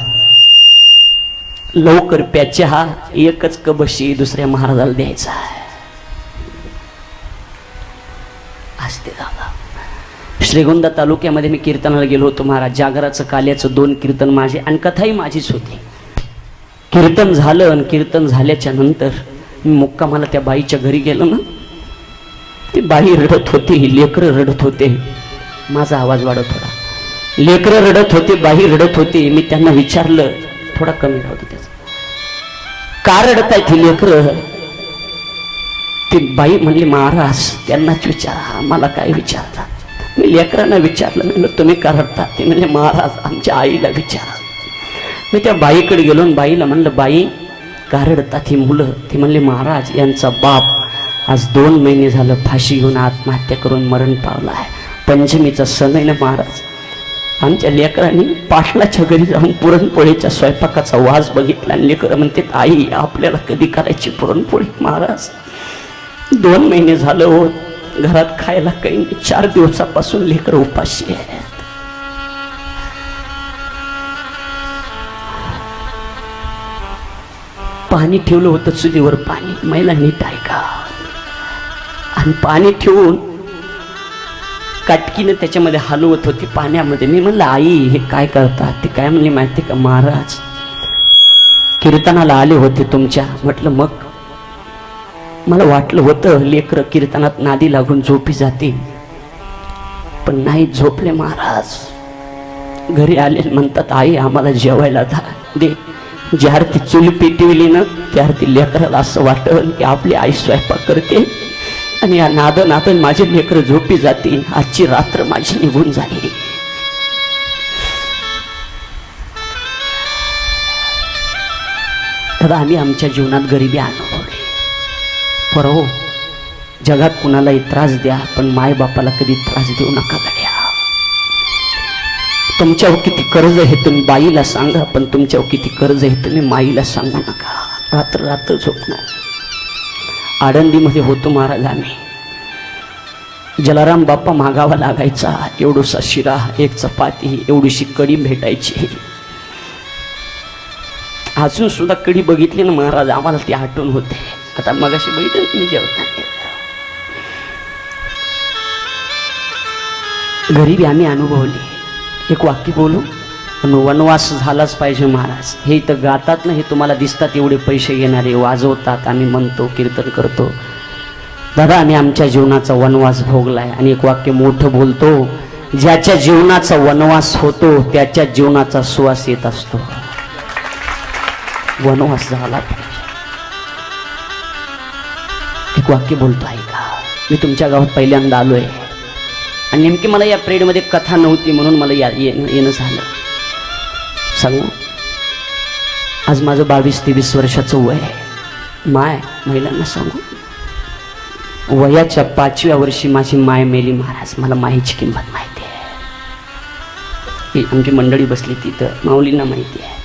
लवकर प्या चहा, एकच कबशी दुसऱ्या महाराजाला द्यायचा आहे. असते दादा. श्रीगोंदा तालुक्यामध्ये मी कीर्तनाला गेलो होतो महाराज. जागराचं काल्याचं 2 कीर्तन माझे आणि कथाही माझीच होती. कीर्तन झालं आणि कीर्तन झाल्याच्या नंतर मी मुक्कामाला त्या बाईच्या घरी गेलो ना, ती बाई रडत होती, लेकरं रडत होते. माझा आवाज वाढत होता. लेकरं रडत होते, बाई रडत होती. मी त्यांना विचारलं, थोडा कमी राहतो त्याचं, का रडताय ती लेकरं? ती बाई म्हणली महाराज त्यांनाच विचारा, मला काय विचारता? मी लेकरांना विचारलं, म्हणलं तुम्ही का रडता? ते म्हणजे महाराज आमच्या आईला विचारा. मी त्या बाईकडे गेलो आणि बाईला म्हणलं बाई का रडतात ही मुलं? ती म्हणली महाराज यांचा बाप आज 2 महिने झालं फाशी घेऊन आत्महत्या करून मरण पावला आहे. पंचमीचा सण आहे ना महाराज. आमच्या लेकरांनी पाटलाच्या घरी जाऊन पुरणपोळीच्या स्वयंपाकाचा वास बघितला आणि लेकरं म्हणते आई आपल्याला कधी करायची पुरणपोळी? महाराज 2 महिने झालं होत, घरात खायला काही नाही. 4 दिवसापासून लेकर उपाशी आहेत. पाणी ठेवलं होतं चुलीवर, पाणी महिला नीट ऐका, आणि पाणी ठेवून काटकीनं त्याच्यामध्ये हलवत होती पाण्यामध्ये. मी म्हणलं आई हे काय करतात? ते काय म्हणले माहिती का? महाराज कीर्तनाला आले होते तुमच्या. म्हटलं मग? मला वाटलं होतं लेकरं कीर्तनात नादी लागून झोपी जातील, पण नाही झोपले महाराज. घरी आले म्हणतात आई आम्हाला जेवायला दे. ज्यार ती चूल पेटविली ना त्यार ती लेकराला असं वाटलं की आपली आई स्वयंपाक करते आणि या नादन माझे लेकरं झोपी जातील, आजची रात्र माझी निघून जाईल. तर आम्ही आमच्या जीवनात गरिबी अनुभवली. बरोबर, जगात कुणालाही त्रास द्या पण मायबापाला कधी त्रास देऊ नका गड्या. तुमच्यावर किती कर्ज आहे तुम्ही बाईला सांगा, पण तुमच्यावर किती कर्ज आहे तुम्ही माईला सांगू नका. रात्र रात्र झोपणार. आळंदीमध्ये होतो महाराज आम्ही. जलाराम बाप्पा मागावा लागायचा, एवढूसा शिरा, एक चपाती, एवढीशी कढी भेटायची. अजून सुद्धा कढी बघितली ना महाराज आम्हाला ती आठवण होते. आता मगाशी बघितलं मी जेवताना गरिबी आम्ही अनुभवली. एक वाक्य बोलू, वनवास झालाच पाहिजे महाराज. हे इथं गातात ना, हे तुम्हाला दिसतात एवढे पैसे घेणारे, वाजवतात, आम्ही म्हणतो, कीर्तन करतो. दादा आम्ही आमच्या जीवनाचा वनवास भोगलाय. आणि एक वाक्य मोठं बोलतो, ज्याच्या जीवनाचा वनवास होतो त्याच्या जीवनाचा सुवास येत असतो. वनवास झाला पाहिजे. एक वाक्य बोलतो ऐका. मी तुमच्या गावात पहिल्यांदा आलोय आणि नेमकी मला या प्रेडमध्ये कथा नव्हती म्हणून मला येणं झालं. सांगू, आज माझं 22-23 वर्षाचं वय आहे. महिलांना सांगू, वयाच्या 5व्या वर्षी माझी माय मेली महाराज. मला माईची किंमत माहिती आहे. आमची मंडळी बसली तिथं, माऊलींना माहिती आहे.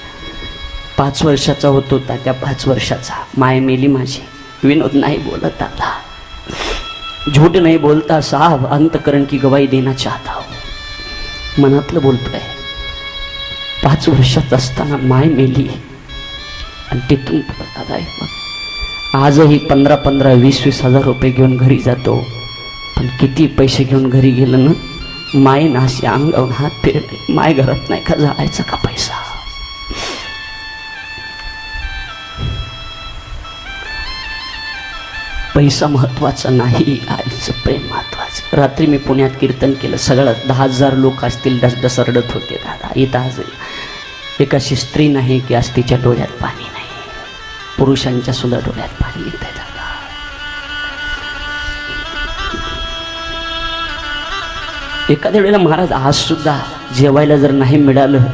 5 वर्षाचा होतो त्या 5 वर्षाचा माय मेली माझी. विनोद नाही बोलत आता, झूठ नहीं बोलता साहब, अंतकरण की गवाही देना चाहता हूं. मनातलं बोलतोय. 5 वर्षात असताना माय मेली आणि तिथून दादा आजही 15-15, 20-20 हजार रुपये घेऊन घरी जातो. पण किती पैसे घेऊन घरी गेलं ना, माय नाशी अंगावर हात फिरले. माय घरात नाही का जायचा का पैसा. पैसा महत्वाचा नाही, आईचं प्रेम महत्वाचं. रात्री मी पुण्यात कीर्तन केलं, सगळं 10,000 लोक असतील, डसरडत होते. दादा इथं आज एक अशी स्त्री नाही की आज तिच्या डोळ्यात पाणी नाही. पुरुषांच्या सुद्धा डोळ्यात पाणी येत आहे दादा. एखाद्या वेळेला महाराज आज सुद्धा जेवायला जर नाही मिळालं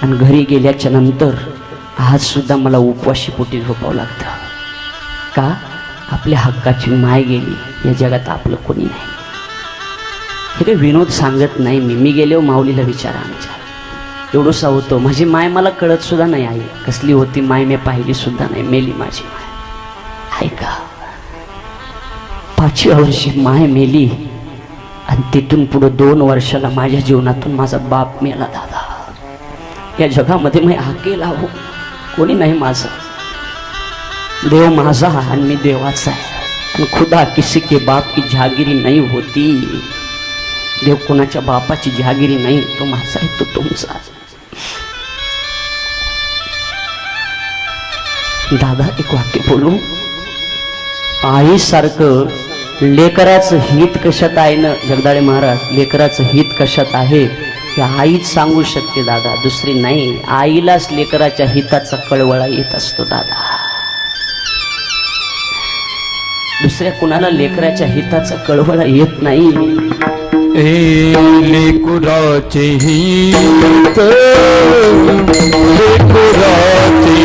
आणि घरी गेल्याच्या नंतर आज सुद्धा मला उपवाशी पोटी झोपावं लागतं. का? आपल्या हक्काची माय गेली, या जगात आपलं कोणी नाही. हे काही विनोद सांगत नाही मी गेलो माऊलीला विचारा आमच्या. एवढंसा होतो, माझी माय मला कळत सुद्धा नाही आई कसली होती. माय मी पाहिली सुद्धा नाही, मेली माझी माय. ऐका, 5व्या वर्षी माय मेली आणि तिथून पुढं 2 वर्षाला माझ्या जीवनातून माझा बाप मेला. दादा या जगामध्ये मी अकेला हो, कोणी नाही माझं. देव माझा आणि मी देवाचा आहे. आणि खुदा किसी के बाप की जहागिरी नहीं होती. देव कोणाच्या बापाची जहागिरी नाही, तो माझा आहे, तो तुमचा. दादा एक वाक्य बोलू, आईसारखं लेकराचं हित कशात आहे ना जगदाळे महाराज. लेकराचं हित कशात आहे हे आईच सांगू शकते दादा, दुसरी नाही. आईलाच लेकराच्या हिताचा कळवळा येत असतो दादा. दुसऱ्या कुणाला लेकराच्या हिताचा कळवळा येत नाही. लेकराचे हित, लेकराचे